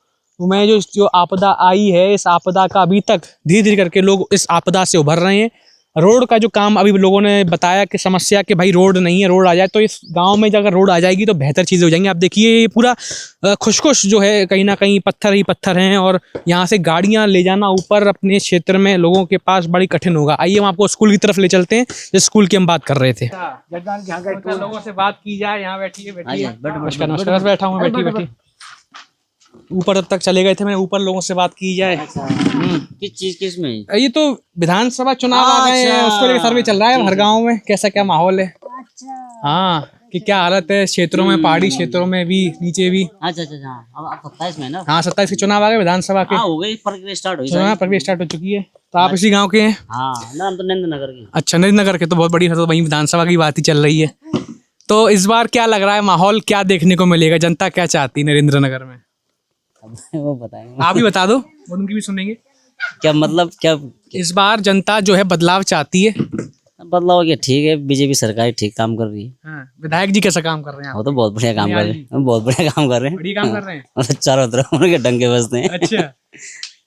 तुम्हें जो आपदा आई है, इस आपदा का अभी तक धीरे धीरे करके लोग इस आपदा से उभर रहे हैं। रोड का जो काम अभी लोगों ने बताया कि समस्या कि भाई रोड नहीं है, रोड आ जाए तो इस गांव में अगर रोड आ जाएगी तो बेहतर चीज़ें हो जाएंगी। आप देखिए ये पूरा खुशखुश जो है, कहीं ना कहीं पत्थर ही पत्थर हैं और यहाँ से गाड़ियाँ ले जाना ऊपर अपने क्षेत्र में लोगों के पास बड़ी कठिन होगा। आइए हम आपको स्कूल की तरफ ले चलते हैं, जिस स्कूल की हम बात कर रहे थे। लोगों से बात की जाए, यहाँ बैठिए नमस्कार नमस्कार, बैठा हूँ, बैठिए। ऊपर तब तक चले गए थे, मैंने ऊपर लोगों से बात की जाए। किस में? ये तो विधानसभा चुनाव आ गए हैं, उसको लेकर सर्वे चल रहा है हर गांव में, कैसा क्या माहौल है। हाँ, कि क्या हालत है क्षेत्रों में, पहाड़ी क्षेत्रों में भी, नीचे भी। अच्छा अब 27 में ना? हाँ 27 के चुनाव आ गए विधानसभा के। हो गई, प्रक्रिया स्टार्ट हुई। प्रक्रिया स्टार्ट हो चुकी है। तो आप इसी गाँव के हैं? हाँ, नाम तो नरेंद्र नगर की। अच्छा, नरेंद्र नगर के, तो बहुत बड़ी, तो वहीं विधानसभा की बात ही चल रही है। तो इस बार क्या लग रहा है माहौल, क्या देखने को मिलेगा, जनता क्या चाहती है नरेंद्र नगर में? वो बताएंगे। आप ही बता दो, उनकी भी सुनेंगे। क्या मतलब, क्या इस बार जनता जो है बदलाव चाहती है। बदलाव? क्या ठीक है, बीजेपी सरकार ठीक काम कर रही है। हाँ, विधायक जी कैसा काम कर रहे हैं? वो तो बहुत बढ़िया काम कर रहे हैं, बहुत बढ़िया काम कर रहे हैं। बढ़िया काम कर रहे हैं। चारों तरफ उनके डंके बजते हैं। अच्छा,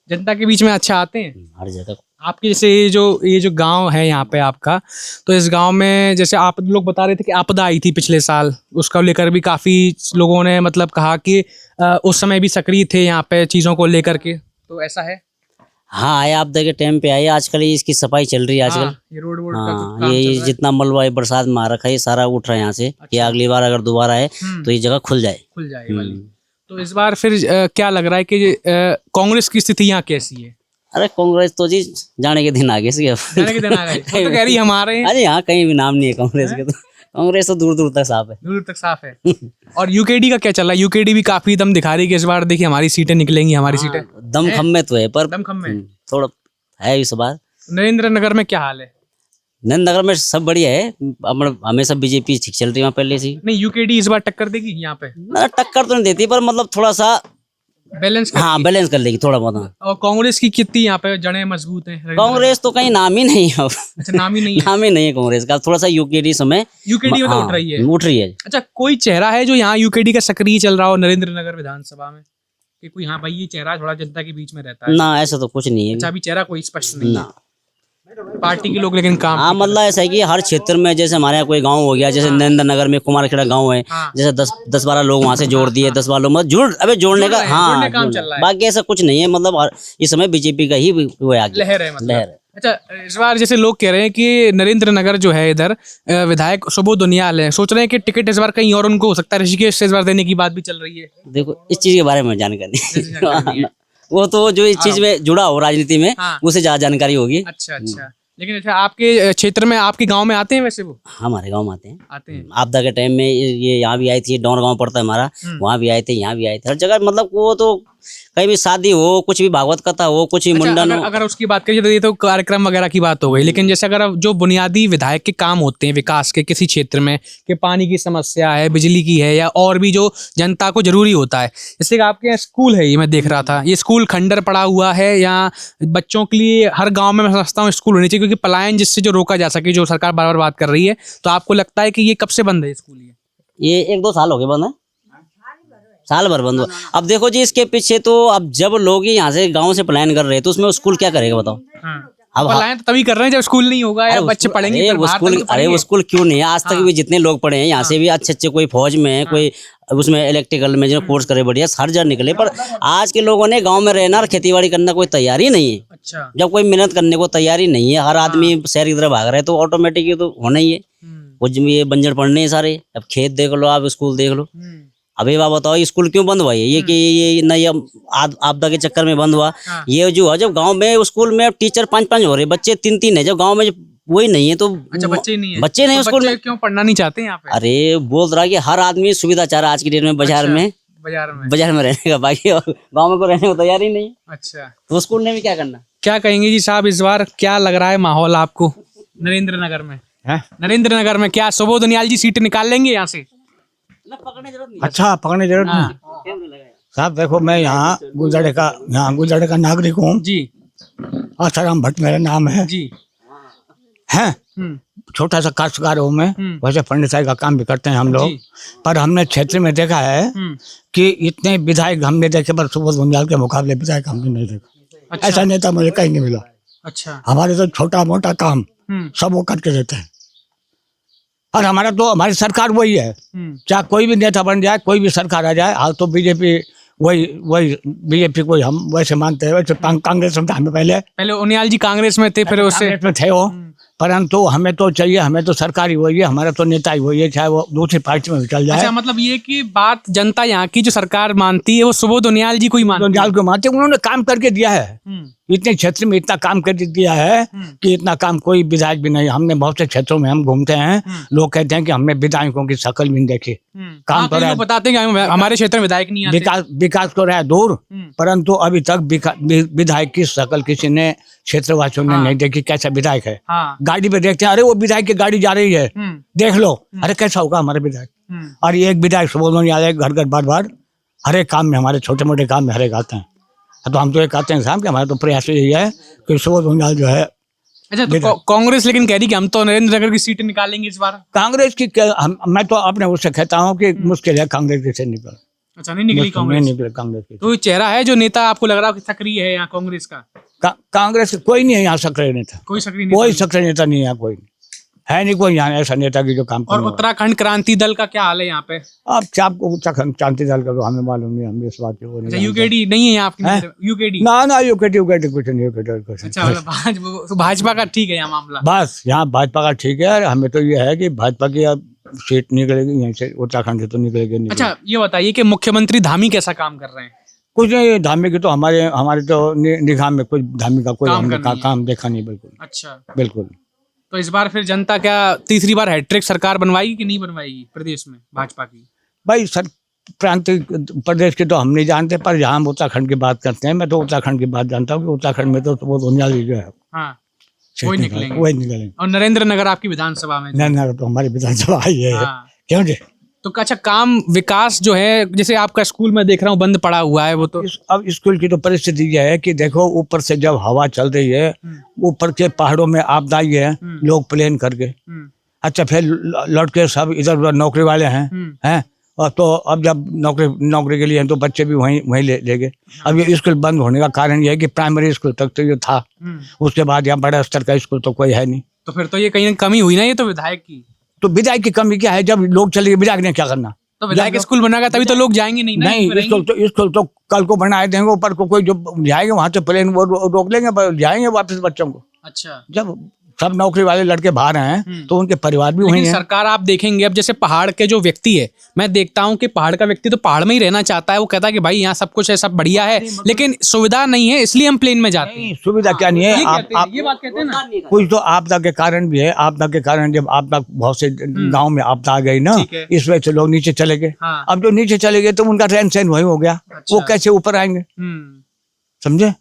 जनता के बीच में अच्छा आते हैं हर जगह। आपके जैसे ये जो गांव है यहाँ पे आपका, तो इस गांव में जैसे आप लोग बता रहे थे कि आपदा आई थी पिछले साल, उसको लेकर भी काफी लोगों ने मतलब कहा कि उस समय भी सक्रिय थे यहाँ पे चीजों को लेकर के, तो ऐसा है? हाँ, आए आपदा के टाइम पे आए। आजकल इसकी सफाई चल रही है आजकल। ये रोड वोड का हाँ, काम चल ये रहा है। जितना मलबा है बरसात में आ रखा है, ये सारा उठ रहा है यहाँ से। कि अगली बार अगर दोबारा आए तो ये जगह खुल जाए। खुल जाए वाली। तो इस बार फिर क्या लग रहा है कि कांग्रेस की स्थिति यहाँ कैसी है? अरे कांग्रेस तो जी जाने के दिन आगे से जाने के दिन आ गए। वो तो कह रही है हमारे। अरे यहाँ कहीं भी नाम नहीं है कांग्रेस के। तो कांग्रेस तो दूर दूर तक साफ है, दूर तक साफ है। और यूकेडी का क्या चल रहा है? यूकेडी भी काफी दम दिखा रही है कि इस बार देखिए हमारी सीटें निकलेंगी, हमारी सीटें। दम खम में तो है, पर दम खम में थोड़ा है इस बार। नरेंद्र नगर में क्या हाल है? नरेंद्र नगर में सब बढ़िया है, हमेशा बीजेपी ठीक चल रही है वहाँ पहले से। नहीं, यूकेडी इस बार टक्कर देगी यहाँ पे? मतलब टक्कर तो नहीं देती, पर मतलब थोड़ा सा बैलेंस। हाँ, बैलेंस कर लेगी थोड़ा बहुत। और कांग्रेस की कितनी यहाँ पे जड़ें मजबूत हैं? कांग्रेस तो कहीं नाम ही नहीं है। अच्छा, नाम ही नहीं है। नाम ही नहीं है कांग्रेस का। थोड़ा सा यूकेडी समय यूकेडी में तो उठ रही है। उठ रही है। अच्छा, कोई चेहरा है जो यहाँ यूकेडी का सक्रिय चल रहा हो नरेंद्र नगर विधानसभा में, कि कोई हाँ भाई ये चेहरा थोड़ा जनता के बीच में रहता है? ना, ऐसा तो कुछ नहीं है। अच्छा, अभी चेहरा कोई स्पष्ट नहीं है ना। पार्टी के लोग, लेकिन काम। हाँ, मतलब ऐसा है कि हर क्षेत्र में, जैसे हमारे यहाँ कोई गांव हो गया, जैसे नरेंद्र नगर में कुमारखेड़ा गांव है, जैसे 10-12 लोग वहाँ से जोड़ दिए, 10-12 लोग जोड़ने का। हाँ, काम चल रहा है। बाकी ऐसा कुछ नहीं है। मतलब इस समय बीजेपी का ही वो है आगे, लहर है मतलब। लहर है। अच्छा, इस बार जैसे लोग कह रहे हैं कि नरेंद्र नगर जो है इधर विधायक सुबोध उनियाल है, सोच रहे हैं कि टिकट इस बार कहीं और उनको हो सकता है, ऋषिकेश से इस बार देने की बात भी चल रही है। देखो, इस चीज के बारे में जानकारी वो तो जो इस चीज में जुड़ा हो राजनीति में, उसे ज्यादा जानकारी होगी। अच्छा। लेकिन अच्छा, आपके क्षेत्र में, आपके गांव में आते हैं वैसे वो? हमारे गांव में आते हैं। हैं। आपदा के टाइम में ये यहाँ भी आई थी, डॉन गांव पड़ता है हमारा, वहाँ भी आए थे, यहाँ भी आए थे, हर जगह। मतलब वो तो कहीं भी शादी हो, कुछ भी भागवत कथा हो, कुछ भी मुंडन हो। अगर उसकी बात करिए तो ये तो कार्यक्रम वगैरह की बात हो गई, लेकिन जैसे अगर जो बुनियादी विधायक के काम होते हैं विकास के किसी क्षेत्र में, कि पानी की समस्या है, बिजली की है, या और भी जो जनता को जरूरी होता है, जैसे कि आपके यहाँ स्कूल है, ये मैं देख रहा था, ये स्कूल खंडर पड़ा हुआ है, या बच्चों के लिए हर गाँव में मैं समझता हूँ स्कूल होनी चाहिए, क्योंकि पलायन जिससे जो रोका जा सके, जो सरकार बार बार बात कर रही है। तो आपको लगता है कि ये कब से बंद है स्कूल? ये 1-2 साल हो गए बंद है, साल भर बंद हुआ। अब देखो जी, इसके पीछे तो अब जब लोग यहाँ से गांव से पलायन कर रहे हैं, तो उसमें स्कूल क्या करेगा बताओ? अब पलायन तभी कर रहे हैं जब स्कूल नहीं होगा या बच्चे पढ़ेंगे। अरे वो स्कूल क्यों नहीं है? आज तक भी जितने लोग पढ़े हैं यहाँ से भी अच्छे, कोई फौज में है, कोई उसमें इलेक्ट्रिकल में जो कोर्स करे बढ़िया, हर जगह निकले। पर आज के लोगों ने गाँव में रहना और खेती बाड़ी करना कोई तैयारी नहीं है। अच्छा, जब कोई मेहनत करने को तैयारी नहीं है, हर आदमी शहर की तरफ भाग रहा है, तो ऑटोमेटिक ये तो होना ही है। वो ये बंजर पड़ने हैं सारे। अब खेत देख लो, आप स्कूल देख लो। अभी बात बताओ, स्कूल क्यों बंद हुआ है? ये कि ये न, ये आपदा के चक्कर में बंद हुआ। ये जो है, जब गांव में स्कूल में टीचर 5-5 हो रहे, बच्चे 3-3 है, जब गांव में वही नहीं है तो अच्छा, बच्चे नहीं है, बच्चे नहीं स्कूल में, क्यों पढ़ना नहीं चाहते यहाँ पे? अरे बोल रहा है कि हर आदमी सुविधा चाह रहा है आज की डेट में, बाजार में रहने का, बाकी गाँव में को रहने को तैयार ही नहीं। अच्छा, तो स्कूल ने भी क्या करना? क्या कहेंगे जी साहब, इस बार क्या लग रहा है माहौल आपको नरेंद्र नगर में? नरेंद्र नगर में क्या सुबोध उनियाल जी सीट निकाल लेंगे यहाँ से? अच्छा, पकड़ने जरूरत नहीं साहब। देखो, मैं यहाँ गुलजड़े का नागरिक हूँ जी। आसाराम भट्ट मेरा नाम है जी। हैं। छोटा सा काश्तकार हूँ मैं, हम्म। वैसे फंडिसाई का काम भी करते हैं हम लोग। जी। पर हमने क्षेत्र में देखा है कि इतने विधायक हमने देखे, पर सुबोध मुंजाल के मुकाबले विधायक हमने नहीं देखा। अच्छा। ऐसा नेता मुझे कहीं नहीं मिला। अच्छा। हमारे तो छोटा मोटा काम सब वो करके देते हैं, और हमारी सरकार वही है। चाहे कोई भी नेता बन जाए, कोई भी सरकार आ जाए, हाल तो बीजेपी वही बीजेपी को हम वैसे मानते हैं। वैसे कांग्रेस में हमें पहले उनियाल जी कांग्रेस में थे, फिर उससे कांग्रेस में थे वो, परंतु हमें तो चाहिए, हमें तो सरकार ही वही है, हमारा तो नेता ही वही है, चाहे वो दूसरी पार्टी में भी चल जाए। अच्छा, मतलब ये कि बात जनता यहाँ की जो सरकार मानती है वो सुबोध उनियाल जी को ही मानती है। उनियाल को मानते, उन्होंने काम करके दिया है। इतने क्षेत्र में इतना काम कर दिया है कि इतना काम कोई विधायक भी नहीं। हमने बहुत से क्षेत्रों में हम घूमते हैं, लोग कहते हैं कि हमने विधायकों की शक्ल भी नहीं देखी। काम तो बताते हैं कि हमारे क्षेत्र में विधायक नहीं आते। विकास तो रहा दूर, परंतु अभी तक विधायक की शक्ल किसी ने क्षेत्रवासियों ने नहीं देखी। कैसा विधायक है, गाड़ी पे देखते हैं, अरे वो विधायक की गाड़ी जा रही है, देख लो, अरे कैसा होगा हमारे विधायक। और ये एक विधायक सुबोध मुंजाल घर घर बार बार हर एक काम में, हमारे छोटे मोटे काम में हर एक आते हैं। तो हम तो ये कहते हैं साहब कि हमारा तो प्रयास यही है कि सुबोध मुंजाल जो है। अच्छा, तो कांग्रेस लेकिन कह रही कि हम तो नरेंद्र नगर की सीट निकालेंगे इस बार। कांग्रेस की मैं तो अपने उससे कहता हूँ कि मुश्किल है कांग्रेस से निकल। अच्छा, नहीं निकली कांग्रेस? नहीं निकले कांग्रेस की। तो चेहरा है जो नेता आपको लग रहा है कि सक्रिय है यहाँ कांग्रेस का? कांग्रेस कोई नहीं है यहाँ सक्रिय नेता, कोई सक्रिय नेता नहीं है, कोई है नहीं कोई यहाँ ऐसा नेता की जो काम। और उत्तराखंड क्रांति दल का क्या हाल है यहाँ पे? अब क्या उत्तराखंड क्रांति दल का तो हमें मालूम नहीं, हम इस बात की। यूकेडी नहीं है यहाँ आपकी? यूकेडी ना यूकेडी कुछ नहीं। अच्छा, भाजपा का ठीक है यहाँ मामला? बस यहाँ भाजपा का ठीक है। हमें तो ये है कि भाजपा की अब सीट निकलेगी यहीं से, उत्तराखंड से तो निकलेगी नहीं। अच्छा, ये बताइए कि मुख्यमंत्री धामी कैसा काम कर रहे हैं? कुछ नहीं, धामी की तो हमारे तो निगाह में कुछ धामी का कोई काम देखा नहीं, बिल्कुल। अच्छा, बिल्कुल। तो इस बार फिर जनता क्या तीसरी बार हैट्रिक सरकार बनवाएगी कि नहीं बनवाएगी प्रदेश में भाजपा की? भाई प्रांतीय प्रदेश के तो हम नहीं जानते, पर यहाँ हम उत्तराखंड की बात करते हैं, मैं तो उत्तराखंड की बात जानता हूँ कि उत्तराखंड में तो वो दुनिया जो है वही निकलेंगे। और नरेंद्र नगर आपकी विधानसभा में? नरेंद्र तो हमारी विधानसभा ही है। क्यों जी? तो अच्छा, काम विकास जो है, जैसे आपका स्कूल में देख रहा हूँ बंद पड़ा हुआ है, वो तो अब स्कूल की तो परिस्थिति यह है कि देखो ऊपर से जब हवा चल रही है, ऊपर के पहाड़ों में आपदा ही है, लोग प्लेन करके, अच्छा फिर लौट के सब इधर उधर नौकरी वाले हैं, और तो अब जब नौकरी के लिए हैं तो बच्चे भी वहीं ले गए। अब ये स्कूल बंद होने का कारण ये है कि प्राइमरी स्कूल तक तो ये था, उसके बाद यहाँ बड़ा स्तर का स्कूल तो कोई है नहीं। तो फिर तो ये कहीं कमी हुई ना, ये तो विधायक की। तो विधायक की कमी क्या है, जब लोग चले गए विधायक ने क्या करना? तो विधायक स्कूल बनाएगा तभी तो लोग जाएंगे नहीं। स्कूल तो कल को बनाए देंगे, ऊपर को कोई जो जाएंगे वहां से प्लेन वो रोक लेंगे, जाएंगे वापस बच्चों को। अच्छा, जब सब नौकरी वाले लड़के बाहर हैं तो उनके परिवार भी वहीं हैं। सरकार आप देखेंगे अब जैसे पहाड़ के जो व्यक्ति है, मैं देखता हूँ कि पहाड़ का व्यक्ति तो पहाड़ में ही रहना चाहता है। वो कहता है कि भाई यहाँ सब कुछ है, सब बढ़िया है, लेकिन सुविधा नहीं है, इसलिए हम प्लेन में जाते हैं। सुविधा क्या नहीं है, ये बात कहते हैं ना। कुछ तो आपदा के कारण भी है। आपदा के कारण जब आपदा बहुत से गाँव में आपदा आ गई ना, इस वजह से लोग नीचे चले गए। अब जो नीचे चले गए तो उनका रहन सहन वही हो गया, वो कैसे ऊपर आएंगे? समझे?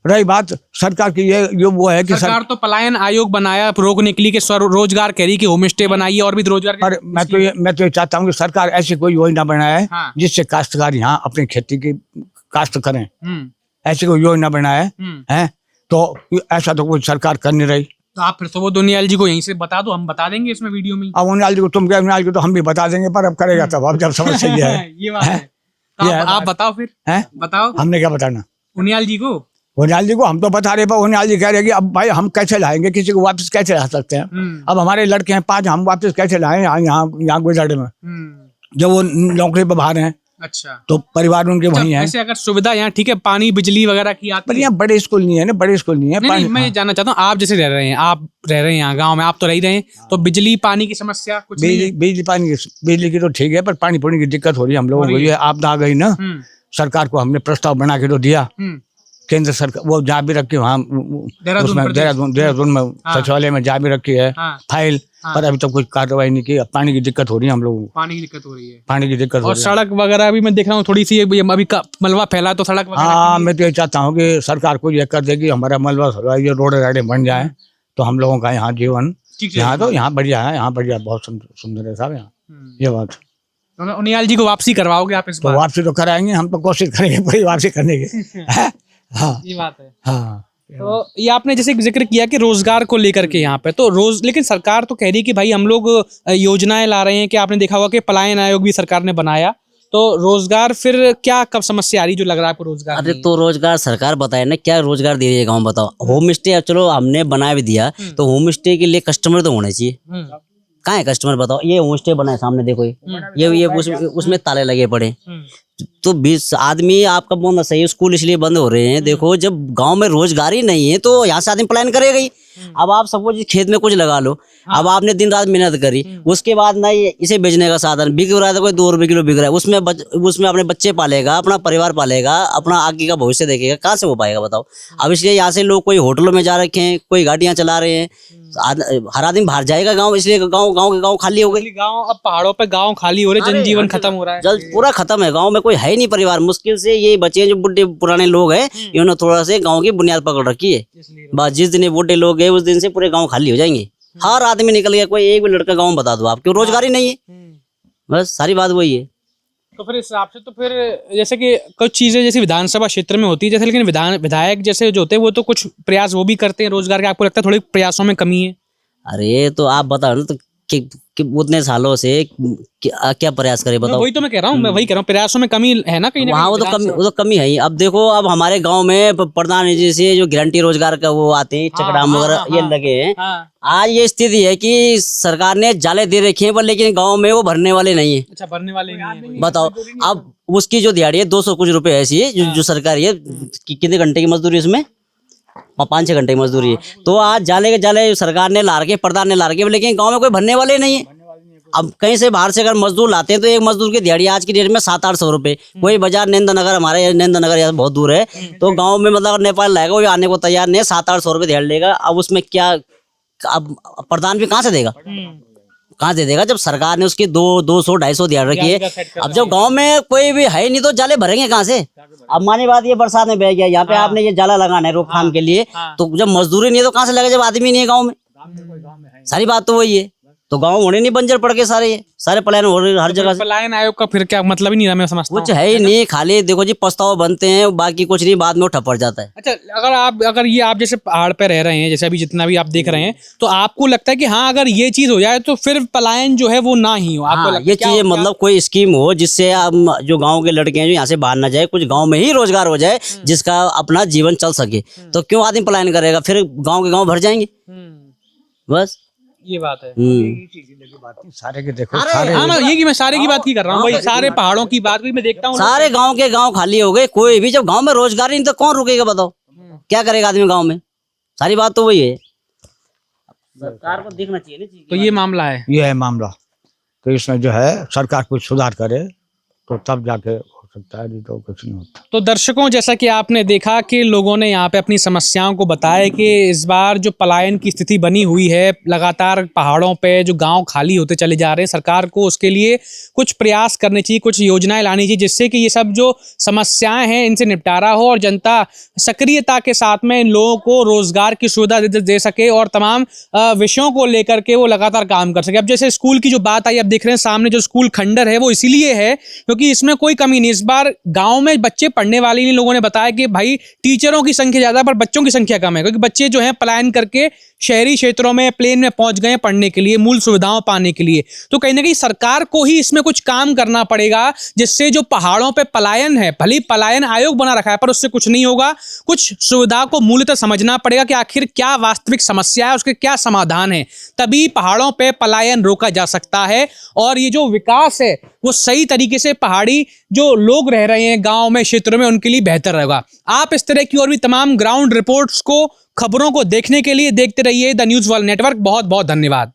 रही बात सरकार की, ये वो है कि सरकार तो पलायन आयोग बनाया रोकने के लिए, कि स्वरोजगार कह रही कि होम स्टे बनाइए और भी रोजगार। पर मैं तो ये चाहता हूँ कि सरकार ऐसी कोई योजना बनाए जिससे काश्तकार यहाँ अपनी खेती की काश्त करें। ऐसी कोई योजना बनाए है तो ऐसा तो कोई सरकार कर नहीं रही। तो आप फिर तो वो उनियाल जी को यहीं से बता दो, हम बता देंगे इसमें वीडियो में। अब उनियाल जी को तुम क्या, उनियाल जी को तो हम भी बता देंगे, पर अब करेगा तब, अब जब समझ सही है। ये बात है। आप बताओ फिर, बताओ हमने क्या बताना उनियाल जी को? उनियाल जी को हम तो बता रहे, पर उनियाल जी कह रहे कि अब भाई हम कैसे लाएंगे, किसी को वापस कैसे ला सकते हैं? अब हमारे लड़के हैं 5, हम वापस कैसे लाएं यहाँ गुजरात में, जब वो नौकरी पर बाहर हैं। अच्छा, तो परिवार उनके वहीं है। ऐसे अगर सुविधा यहाँ ठीक है, पानी बिजली वगैरह की आती है, पर यहाँ बड़े स्कूल नहीं है ना, बड़े स्कूल नहीं है। नहीं, मैं ये जानना चाहता हूँ, आप जैसे रह रहे हैं, आप रह रहे हैं यहाँ गाँव में, आप तो रह रहे हैं, तो बिजली पानी की समस्या कुछ? बिजली की तो ठीक है, पर पानी पुनी की दिक्कत हो रही है हम लोगों को। ये आपदा आ गई ना, सरकार को हमने प्रस्ताव बना के तो दिया, केंद्र सरकार वो जा भी रखी वहाँ देहरादून में सचिवालय में जा भी रखी है फाइल, पर अभी तक कुछ कार्रवाई नहीं की। पानी की दिक्कत हो रही है हम लोगों को, पानी की दिक्कत हो रही है, पानी की दिक्कत। और सड़क वगैरह भी मैं देख रहा हूँ थोड़ी सी अभी मलबा फैला, तो सड़क वगैरह। हाँ, मैं तो ये चाहता हूँ कि सरकार को ये कर दे कि हमारा मलबा ये रोड राइडें बन जाए, तो हम लोगों का यहाँ जीवन यहाँ तो यहाँ बढ़िया है, यहाँ बढ़िया बहुत सुंदर है साहब यहाँ। ये बात उनियाल जी को वापसी करवाओगे आप इस बार? वापसी तो कराएंगे, हम तो कोशिश करेंगे पूरी वापसी करने की। हाँ, ये बात है। हाँ, तो ये आपने जैसे जिक्र किया कि रोजगार को लेकर के यहाँ पे तो लेकिन सरकार तो कह रही है कि भाई हम लोग योजनाएं ला रहे हैं कि आपने देखा होगा कि पलायन आयोग भी सरकार ने बनाया, तो रोजगार फिर क्या कब समस्या आ रही जो लग रहा है आपको रोजगार अरे नहीं? तो रोजगार सरकार बताए ना, क्या रोजगार दे रही है गाँव, बताओ। होम स्टे चलो हमने बना भी दिया, तो होम स्टे के लिए कस्टमर तो होने चाहिए। कहाँ है कस्टमर, बताओ। ये होम स्टे बना है सामने, देखो ये उसमें ताले लगे पड़े। तो 20 आदमी आपका बोलना सही है, स्कूल इसलिए बंद हो रहे हैं। देखो जब गांव में रोजगार ही नहीं है तो यहाँ से आदमी पलायन करेगा ही। अब आप सपोज खेत में कुछ लगा लो, अब आपने दिन रात मेहनत करी, उसके बाद ना इसे बेचने का साधन बिक रहा है, तो कोई 2 रुपए किलो बिक रहा है, उसमें अपने बच्चे पालेगा, अपना परिवार पालेगा, अपना आगे का भविष्य देखेगा, कहाँ से हो पाएगा बताओ। अब इसलिए यहाँ से लोग कोई होटलों में जा रखे हैं, कोई गाड़ियां चला रहे हैं, हर आदमी बाहर जाएगा गाँव, इसलिए गाँव खाली हो गए। गाँव अब पहाड़ों पे गाँव खाली हो रहे, जनजीवन खत्म हो रहा है, जल्द पूरा खत्म है। गांव में कोई है ही नहीं परिवार, मुश्किल से ये बचे हैं जो बुढ़े पुराने लोग हैं, इन्होंने थोड़ा से गांव की बुनियाद पकड़ रखी है। बस जिस दिन ये बुढ़े लोग गए उस दिन से पूरे गांव खाली हो जाएंगे। हर आदमी निकल गया, कोई एक भी लड़का गांव में बता दो आप, क्यों रोजगार ही नहीं है। बस सारी बात वही है। तो फिर इस हिसाब से तो फिर जैसे कि कुछ चीजें जैसे विधानसभा क्षेत्र में होती है जैसे, लेकिन विधायक जैसे जो होते हैं वो तो कुछ प्रयास वो भी करते हैं रोजगार के, आपको लगता है थोड़े प्रयासों में कमी है? अरे तो आप बताओ ना, तो कि उतने सालों से क्या प्रयास करे बताओ। वही तो मैं कह रहा हूँ, मैं वही कह रहा हूँ, प्रयासों में कमी है ना कहीं ना वहाँ कहीं। वो तो कमी है ही। अब देखो, अब हमारे गांव में प्रधान जी से जो गारंटी रोजगार का वो आते हैं, चकडाम वगैरह ये लगे हैं। आज ये स्थिति है कि सरकार ने जाले दे रखे हैं, पर लेकिन गांव में वो भरने वाले नहीं है। अच्छा, भरने वाले नहीं है। बताओ, अब उसकी जो दिहाड़ी है 200 कुछ रुपए ऐसी है जो सरकारी है। कितने घंटे की मजदूरी उसमें, 5-6 घंटे की मजदूरी है। तो आज जाले के जाले सरकार ने ला रखे, प्रधान ने ला रखे, लेकिन गांव में कोई भरने वाले नहीं है। अब कहीं से बाहर से अगर मजदूर लाते हैं तो एक मजदूर की दिहाड़ी आज की डेट में 700-800 रुपए। कोई बाजार नंदनगर, हमारे नंदनगर यहाँ बहुत दूर है, तो गांव में मतलब अगर नेपाल लाएगा वो आने को तैयार नहीं है, 700-800 रुपए दिहाड़ी लेगा। अब उसमें क्या, अब प्रधान भी कहाँ से देगा, कहाँ से देगा, जब सरकार ने उसकी 200-250 दिहाड़ी रखी है। अब जब गांव में कोई भी है नहीं तो जाले भरेंगे कहाँ से। अब मानी बात, ये बरसात में बह गया, यहाँ पे आपने ये जाला लगाना है रोकथाम के लिए, तो जब मजदूरी नहीं है तो कहाँ से लगे, जब आदमी नहीं है गाँव में। सारी बात तो वही है। तो गांव होने नहीं, बंजर पड़ के सारे पलायन हो रहे हर जगह से। पलायन आयोग का फिर क्या मतलब ही नहीं रहा, मैं समझता हूं। कुछ है ही नहीं, खाली देखो जी प्रस्ताव बनते हैं, बाकी कुछ नहीं, बाद में वो ठप्पड़ जाता है। अच्छा, अगर ये आप जैसे पहाड़ पे रह रहे हैं, जैसे अभी जितना भी आप देख रहे हैं, तो आपको लगता है कि हाँ अगर ये चीज हो जाए तो फिर पलायन जो है वो ना ही हो? आपको ये चीज मतलब कोई स्कीम हो जिससे जो गाँव के लड़के हैं जो यहाँ से बाहर ना जाए, कुछ गाँव में ही रोजगार हो जाए जिसका अपना जीवन चल सके, तो क्यों आदमी पलायन करेगा, फिर गाँव के गाँव भर जाएंगे। बस ये बात है। सारे के देखो, हाँ, मैं सारे की बात की कर रहा हूँ, वही सारे पहाड़ों की बात भी मैं देखता हूँ। सारे गांव के गांव खाली हो गए, कोई भी, जब गांव में रोजगार ही नहीं तो कौन रुकेगा बताओ, क्या करेगा आदमी गांव में। सारी बात तो वही है, सरकार को देखना चाहिए ना। तो ये मामला है, ये है मामला। तो इसमें जो है सरकार कुछ सुधार करे तो तब जाके सकता है, नहीं तो कुछ नहीं होता। तो दर्शकों, जैसा कि आपने देखा कि लोगों ने यहाँ पे अपनी समस्याओं को बताया कि इस बार जो पलायन की स्थिति बनी हुई है, लगातार पहाड़ों पे जो गांव खाली होते चले जा रहे हैं, सरकार को उसके लिए कुछ प्रयास करने चाहिए, कुछ योजनाएं लानी चाहिए जिससे कि ये सब जो समस्याएं हैं इनसे निपटारा हो और जनता सक्रियता के साथ में इन लोगों को रोजगार की सुविधा दे सके और तमाम विषयों को लेकर के वो लगातार काम कर सके। अब जैसे स्कूल की जो बात आई, अब देख रहे हैं सामने जो स्कूल खंडर है वो इसीलिए है क्योंकि इसमें कोई कमी नहीं। इस बार गांव में बच्चे पढ़ने वाले नहीं, लोगों ने बताया कि भाई टीचरों की संख्या ज्यादा पर बच्चों की संख्या कम है क्योंकि बच्चे जो हैं पलायन करके शहरी क्षेत्रों में प्लेन में पहुंच गए पढ़ने के लिए, मूल सुविधाओं पाने के लिए। तो कहीं ना कहीं सरकार को ही इसमें कुछ काम करना पड़ेगा जिससे जो पहाड़ों पे पलायन है, भले पलायन आयोग बना रखा है पर उससे कुछ नहीं होगा। कुछ सुविधा को मूलतः समझना पड़ेगा कि आखिर क्या वास्तविक समस्या है, उसके क्या समाधान है, तभी पहाड़ों पे पलायन रोका जा सकता है और ये जो विकास है वो सही तरीके से पहाड़ी जो लोग रह रहे हैं गांव में, क्षेत्रों में, उनके लिए बेहतर रहेगा। आप इस तरह की और भी तमाम ग्राउंड रिपोर्ट्स को, खबरों को देखने के लिए देखते रहिए द न्यूज़ वर्ल्ड नेटवर्क। बहुत बहुत धन्यवाद।